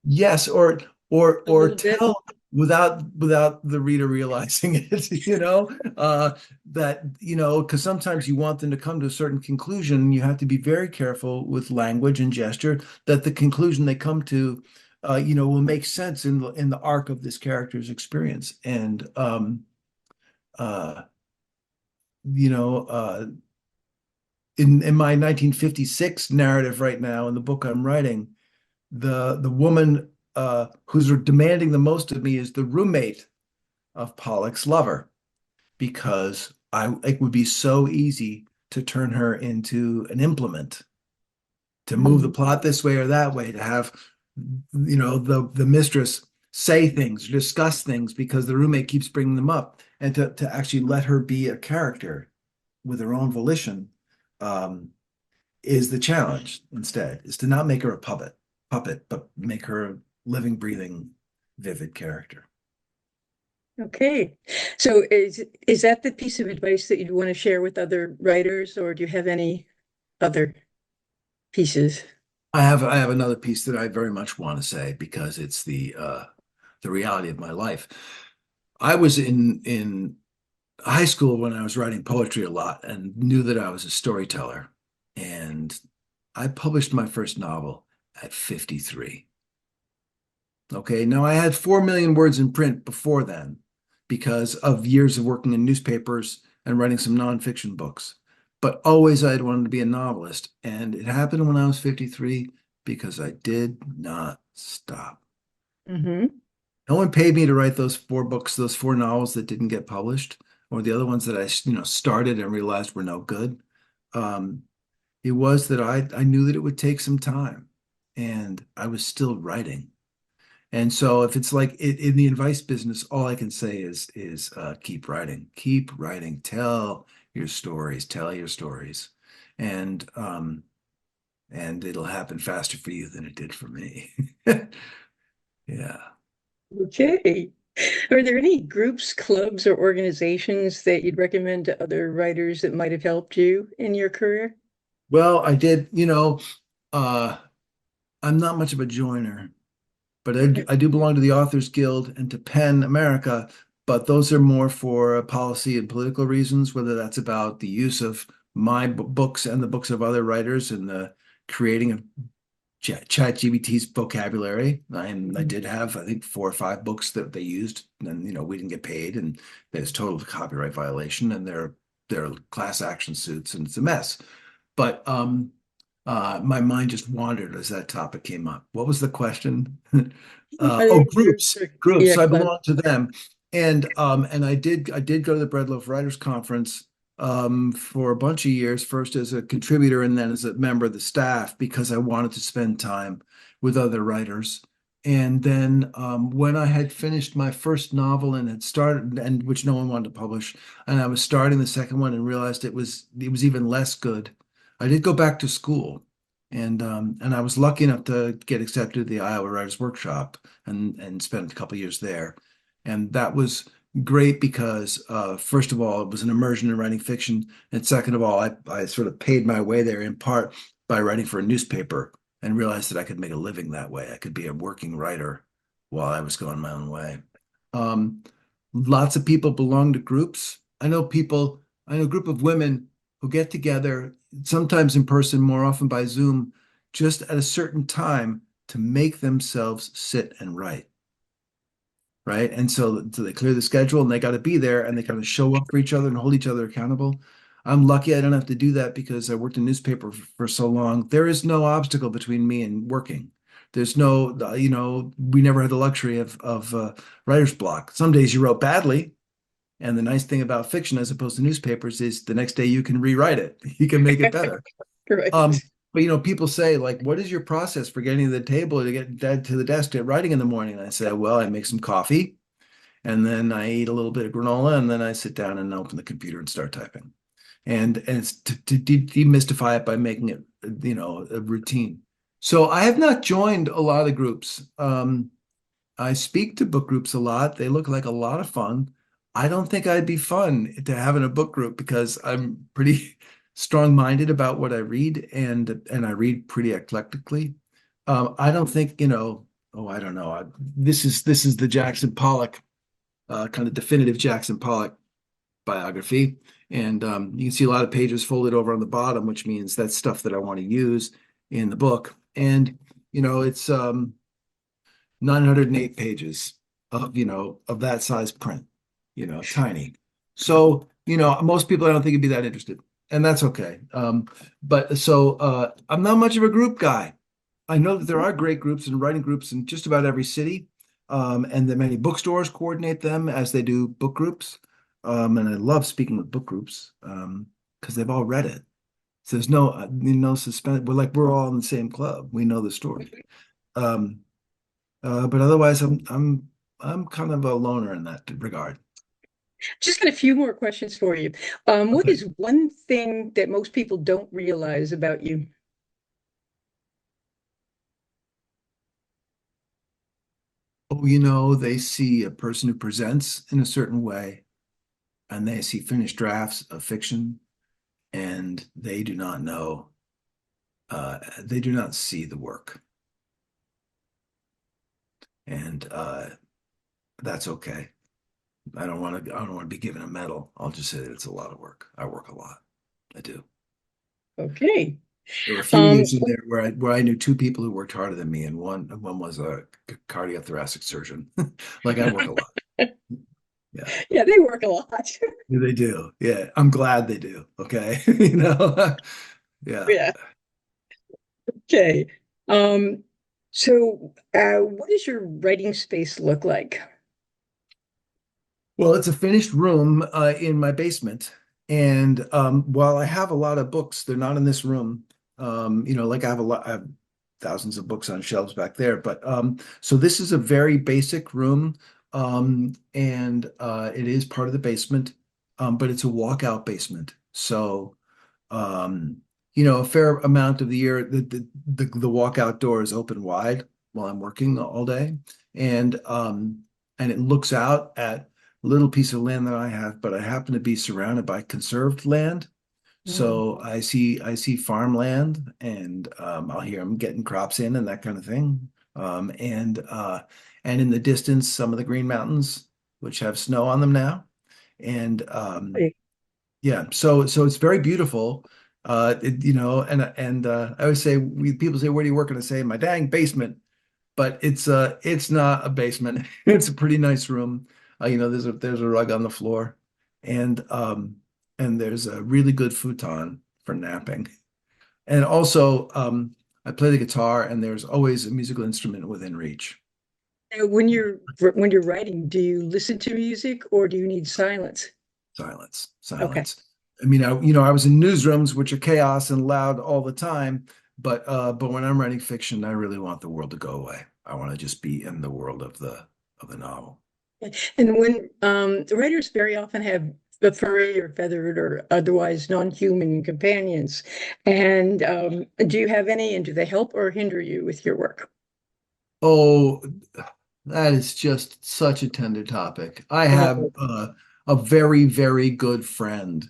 Yes, or a or little bit. tell without the reader realizing it, that, because sometimes you want them to come to a certain conclusion, and you have to be very careful with language and gesture that the conclusion they come to, will make sense in the arc of this character's experience. And uh, you know, in my 1956 narrative right now in the book I'm writing, the woman who's demanding the most of me is the roommate of Pollack's lover, because it would be so easy to turn her into an implement, to move the Mhm. plot this way or that way, to have the mistress say things, discuss things because the roommate keeps bringing them up, and to actually let her be a character with her own volition, um, is the challenge. Instead, is to not make her a puppet, but make her a living, breathing, vivid character. Okay. So is that the piece of advice that you'd want to share with other writers, or do you have any other pieces? I have another piece that I very much want to say because it's the reality of my life. I was in high school when I was writing poetry a lot and knew that I was a storyteller. And I published my first novel at 53. Okay, now I had 4 million words in print before then because of years of working in newspapers and writing some nonfiction books. But always I had wanted to be a novelist. And it happened when I was 53 because I did not stop. Hmm. No one paid me to write those four books, those four novels that didn't get published, or the other ones that I started and realized were no good. Um, it was that I knew that it would take some time, and I was still writing. And so if it's like in the advice business, all I can say is keep writing, tell your stories, and it'll happen faster for you than it did for me. Yeah. Okay. Are there any groups, clubs, or organizations that you'd recommend to other writers that might have helped you in your career? Well, I did, uh, I'm not much of a joiner, but I do belong to the Authors Guild and to Penn America, but those are more for policy and political reasons, whether that's about the use of my books and the books of other writers and the creating of ChatGPT's vocabulary. I did have, I think, 4 or 5 books that they used, and we didn't get paid, and there's total copyright violation, and they're class action suits, and it's a mess. But my mind just wandered as that topic came up. What was the question? Oh, groups. Yeah, So I class. belong to them, and I did go to the Bread Loaf Writers Conference for a bunch of years, first as a contributor and then as a member of the staff because I wanted to spend time with other writers. And then when I had finished my first novel and had started, and which no one wanted to publish, and I was starting the second one and realized it was even less good. I did go back to school, and I was lucky enough to get accepted to the Iowa Writers Workshop and spent a couple years there, and that was great because first of all, it was an immersion in writing fiction, and second of all, I sort of paid my way there in part by writing for a newspaper and realized that I could make a living that way. I could be a working writer while I was going my own way. Um, Lots of people belong to groups. I know a group of women who get together, sometimes in person, more often by Zoom, just at a certain time to make themselves sit and write. Right. And so they clear the schedule and they got to be there and they kind of show up for each other and hold each other accountable. I'm lucky I don't have to do that because I worked in newspaper for so long. There is no obstacle between me and working. There's no, we never had the luxury of writer's block. Some days you wrote badly, and the nice thing about fiction, as opposed to newspapers, is the next day you can rewrite it. You can make it better. Um, Correct. but people say like, "What is your process for getting to the table to get to the desk to get writing in the morning?" And I say, "Well, I make some coffee, and then I eat a little bit of granola, and then I sit down and open the computer and start typing." And it's to demystify it by making it, a routine. So I have not joined a lot of groups. I speak to book groups a lot. They look like a lot of fun. I don't think I'd be fun to have in a book group because I'm pretty strong-minded about what I read and I read pretty eclectically. I don't think, oh, I don't know. This is the Jackson Pollack kind of definitive Jackson Pollack biography. And you can see a lot of pages folded over on the bottom, which means that's stuff that I want to use in the book. And, it's 908 pages of that size print, tiny. So, most people I don't think would be that interested, and that's okay. But so I'm not much of a group guy. I know that there are great groups and writing groups in just about every city, and that many bookstores coordinate them as they do book groups. And I love speaking with book groups because they've all read it. So there's no suspense. We're all in the same club. We know the story. Um, but otherwise, I'm kind of a loner in that regard. Just got a few more questions for you. What Okay. is one thing that most people don't realize about you? Oh, they see a person who presents in a certain way, and they see finished drafts of fiction, and they do not see the work, and that's okay. I don't want to be given a medal. I'll just say that it's a lot of work. I work a lot. I do. Okay. There were a few Um, years in there where I knew 2 people who worked harder than me, and one was a cardiothoracic surgeon. Like I work a lot. Yeah, yeah, they work a lot. yeah, they do. Yeah, I'm glad they do. Okay, Yeah. Yeah. Okay. Um, what does your writing space look like? Well, it's a finished room in my basement, and while I have a lot of books, they're not in this room. Like I have thousands of books on shelves back there, but so this is a very basic room, and it is part of the basement, but it's a walkout basement. So, um, a fair amount of the year, the walkout door is open wide while I'm working all day, and and it looks out at a little piece of land that I have, but I happen to be surrounded by conserved land. So I see farmland, and I'll hear them getting crops in and that kind of thing. And in the distance, some of the Green Mountains, which have snow on them now. And yeah, so it's very beautiful. I always say, people say, where do you work? And I say, my dang basement. But it's not a basement. It's a pretty nice room. There's a rug on the floor, and there's a really good futon for napping. And also, I play the guitar, and there's always a musical instrument within reach. When you're writing, do you listen to music or do you need silence? Silence, Okay. silence. I mean, I was in newsrooms, which are chaos and loud all the time, but when I'm writing fiction, I really want the world to go away. I want to just be in the world of the novel. And when the writers very often have the furry or feathered or otherwise non-human companions, and do you have any, and do they help or hinder you with your work? Oh, that is just such a tender topic. I have Oh, a very, very good friend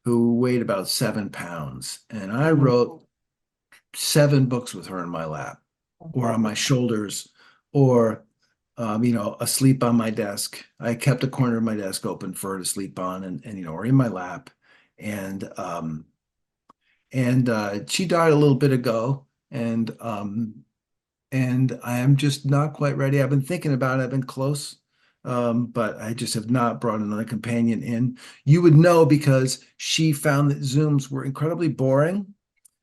who weighed about 7 pounds, and I wrote 7 books with her in my lap, or on my shoulders, or asleep on my desk. I kept a corner of my desk open for her to sleep on, or in my lap, and she died a little bit ago, and I am just not quite ready. I've been thinking about it. I've been close, but I just have not brought another companion in. You would know because she found that Zooms were incredibly boring,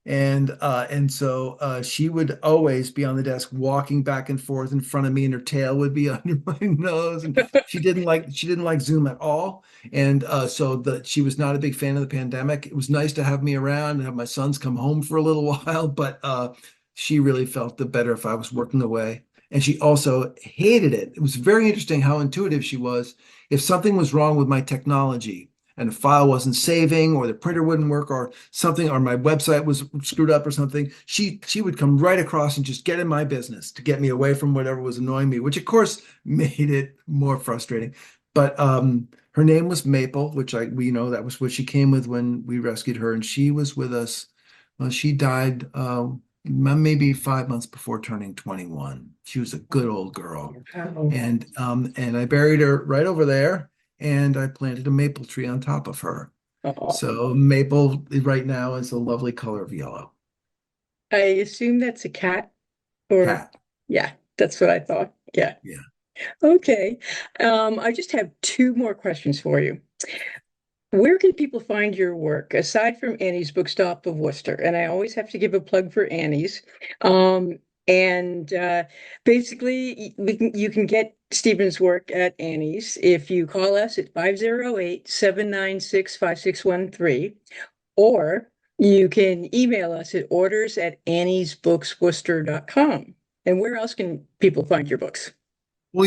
and so she would always be on the desk walking back and forth in front of me, and her tail would be under my nose. And she didn't like Zoom at all. And so she was not a big fan of the pandemic. It was nice to have me around and have my sons come home for a little while, but she really felt the better if I was working away. And she also hated it. It was very interesting how intuitive she was. If something was wrong with my technology, and the file wasn't saving, or the printer wouldn't work, or something, or my website was screwed up or something, she would come right across and just get in my business to get me away from whatever was annoying me, which of course made it more frustrating. But her name was Maple, which we know that was what she came with when we rescued her, and she was with us. Well, she died maybe 5 months before turning 21. She was a good old girl. wow. And I buried her right over there, and I planted a maple tree on top of her. Oh, So maple right now is a lovely color of yellow. I assume that's a cat, or Cat. yeah, that's what I thought. Yeah. Yeah. Okay. I just have two more questions for you. Where can people find your work aside from Annie's Bookstop of Worcester? And I always have to give a plug for Annie's. And basically, you can get Stephen's work at Annie's if you call us at 508-796-5613, or you can email us at orders@anniesbooksworcester.com. And where else can people find your books? Well,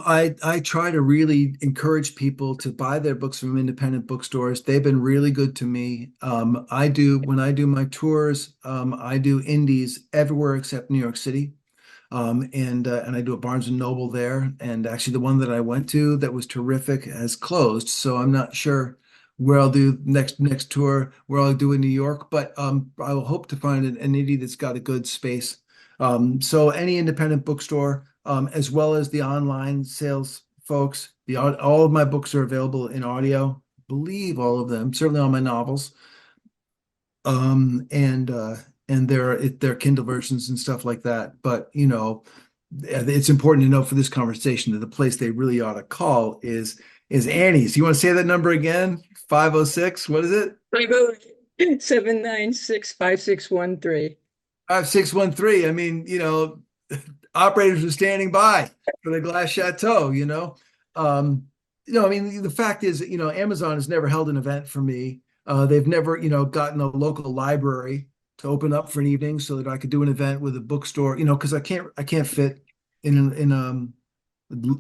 I try to really encourage people to buy their books from independent bookstores. They've been really good to me. When I do my tours, I do indies everywhere except New York City. And I do a Barnes and Noble there. And actually, the one that I went to that was terrific has closed, so I'm not sure where I'll do next tour, where I'll do in New York. But I will hope to find an indie that's got a good space. So any independent bookstore, as well as the online sales folks, all of my books are available in audio. I believe all of them, certainly all my novels. Um, and uh, and there are Kindle versions and stuff like that. But it's important to know for this conversation that the place they really ought to call is Annie's. You want to say that number again? 506, what is it? 796-5613. 5613. I mean, operators are standing by for the Glass Chateau, I mean, the fact is, Amazon has never held an event for me. They've never, gotten a local library to open up for an evening so that I could do an event with a bookstore, because I can't fit in.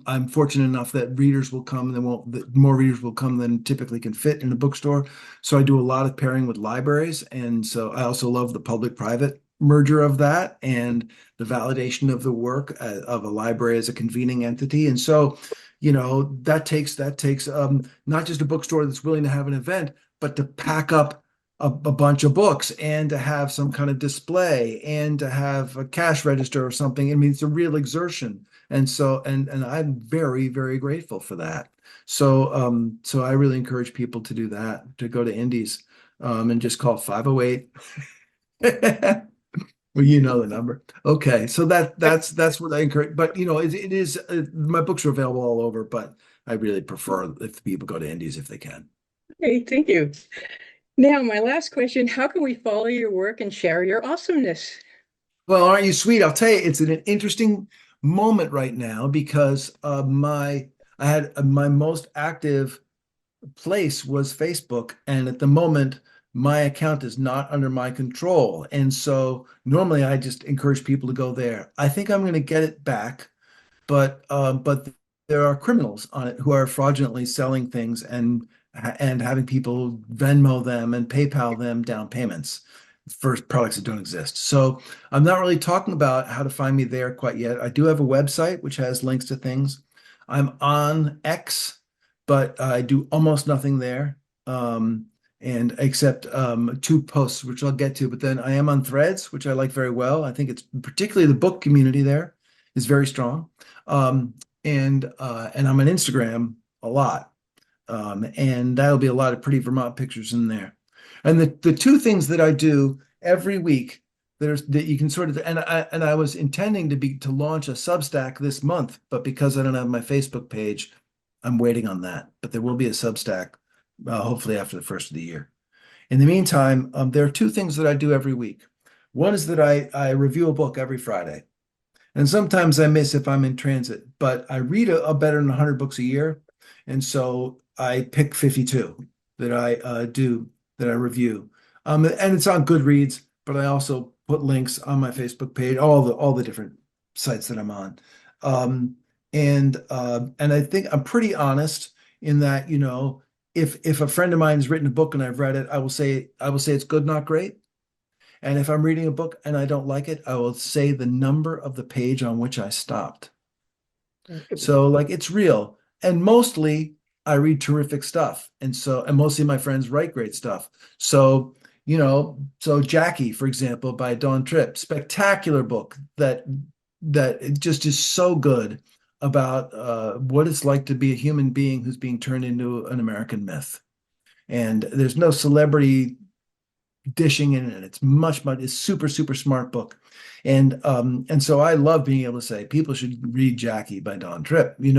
I'm fortunate enough that readers will come, and that more readers will come than typically can fit in a bookstore. So I do a lot of pairing with libraries, and so I also love the public-private merger of that, and the validation of the work of a library as a convening entity. And so, that takes not just a bookstore that's willing to have an event, but to pack up a bunch of books and to have some kind of display and to have a cash register or something. I mean, it's a real exertion. And so, and I'm very, very grateful for that. So, so I really encourage people to do that, to go to Indies, and just call 508. Well, you know the number. Okay, so that's what I encourage. But it is my books are available all over, but I really prefer if people go to Indies if they can. Okay, thank you. Now, my last question, how can we follow your work and share your awesomeness? Well, aren't you sweet? I'll tell you, it's an interesting moment right now because I had my most active place was Facebook, and at the moment, my account is not under my control. And so normally I just encourage people to go there. I think I'm going to get it back, but there are criminals on it who are fraudulently selling things and having people Venmo them and PayPal them down payments for products that don't exist. So I'm not really talking about how to find me there quite yet. I do have a website which has links to things. I'm on X, but I do almost nothing there. And except two posts, which I'll get to, but then I am on Threads, which I like very well. I think it's particularly the book community there is very strong. Um, and I'm on Instagram a lot. And that'll be a lot of pretty Vermont pictures in there. And the two things that I do every week that you can sort of and I was intending to launch a Substack this month, but because I don't have my Facebook page, I'm waiting on that. But there will be a Substack, hopefully after the first of the year. In the meantime, there are two things that I do every week. One is that I review a book every Friday. And sometimes I miss if I'm in transit, but I read a better than 100 books a year. And so I pick 52 that that I review. And it's on Goodreads, but I also put links on my Facebook page, all the different sites that I'm on. And I think I'm pretty honest in that, if a friend of mine has written a book and I've read it, I will say it's good, not great. And if I'm reading a book and I don't like it, I will say the number of the page on which I stopped. So like it's real. And mostly I read terrific stuff. And mostly my friends write great stuff. So, so Jackie, for example, by Dawn Tripp, spectacular book that it just is so good about what it's like to be a human being who's being turned into an American myth. And there's no celebrity dishing in it. It's super, super smart book. And so I love being able to say people should read Jackie by Dawn Tripp, and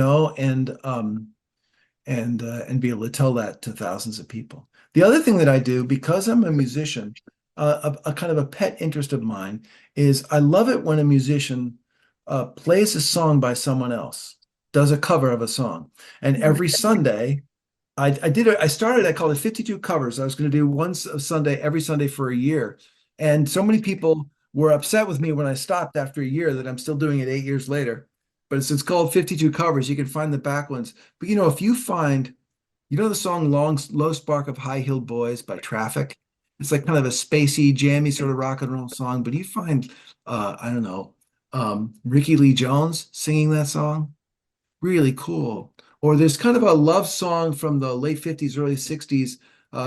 be able to tell that to thousands of people. The other thing that I do, because I'm a musician, a kind of a pet interest of mine is I love it when a musician plays a song by someone else, does a cover of a song. And every Sunday, I called it 52 covers. I was going to do one Sunday, every Sunday for a year. And so many people were upset with me when I stopped after a year that I'm still doing it 8 years later. But it's called 52 covers. You can find the back ones. But if you find, the song Low Spark of High Heeled Boys by Traffic? It's like kind of a spacey, jammy sort of rock and roll song. But you find, I don't know, Ricky Lee Jones singing that song. Really cool. Or there's kind of a love song from the late 50s, early 60s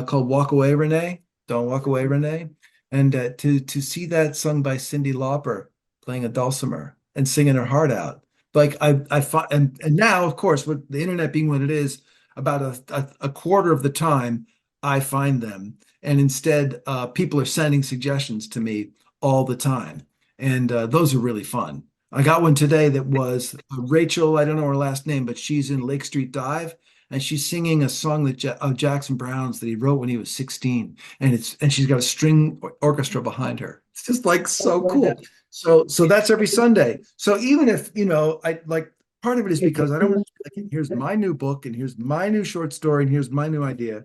called Walk Away Renee. Don't Walk Away Renee. And to see that sung by Cyndi Lauper playing a dulcimer and singing her heart out. Like I find, and now, of course, with the internet being what it is, about a quarter of the time I find them. And instead, people are sending suggestions to me all the time. And those are really fun. I got one today that was Rachel, I don't know her last name, but she's in Lake Street Dive, and she's singing a song of Jackson Brown's that he wrote when he was 16, and she's got a string orchestra behind her. It's just like so cool. So that's every Sunday. So even if, I like part of it is because I don't want to like, here's my new book and here's my new short story and here's my new idea.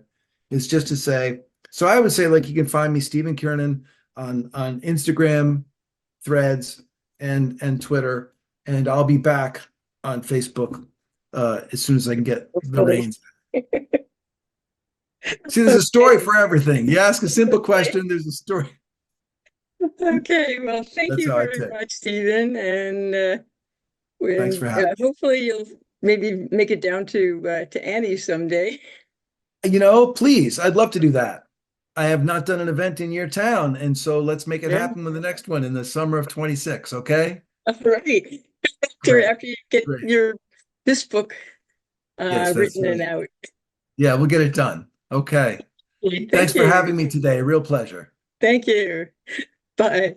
It's just to say, so I would say like you can find me Stephen Kiernan on Instagram, Threads, and Twitter, and I'll be back on Facebook as soon as I can get the reins. See, there's a story for everything. You ask a simple question, there's a story. Okay, well, thank That's you how I very take. much, Stephen. And Thanks for having hopefully you'll maybe make it down to Annie someday. me. Please, I'd love to do that. I have not done an event in your town, and so let's make it Yeah. happen with the next one in the summer of 26. Okay. All right. After Great. after you get Great. your this book Yes, that's written and right. out. Yeah, we'll get it done. Okay. Okay, Thanks thank for you. having me today. A real pleasure. Thank you. Bye.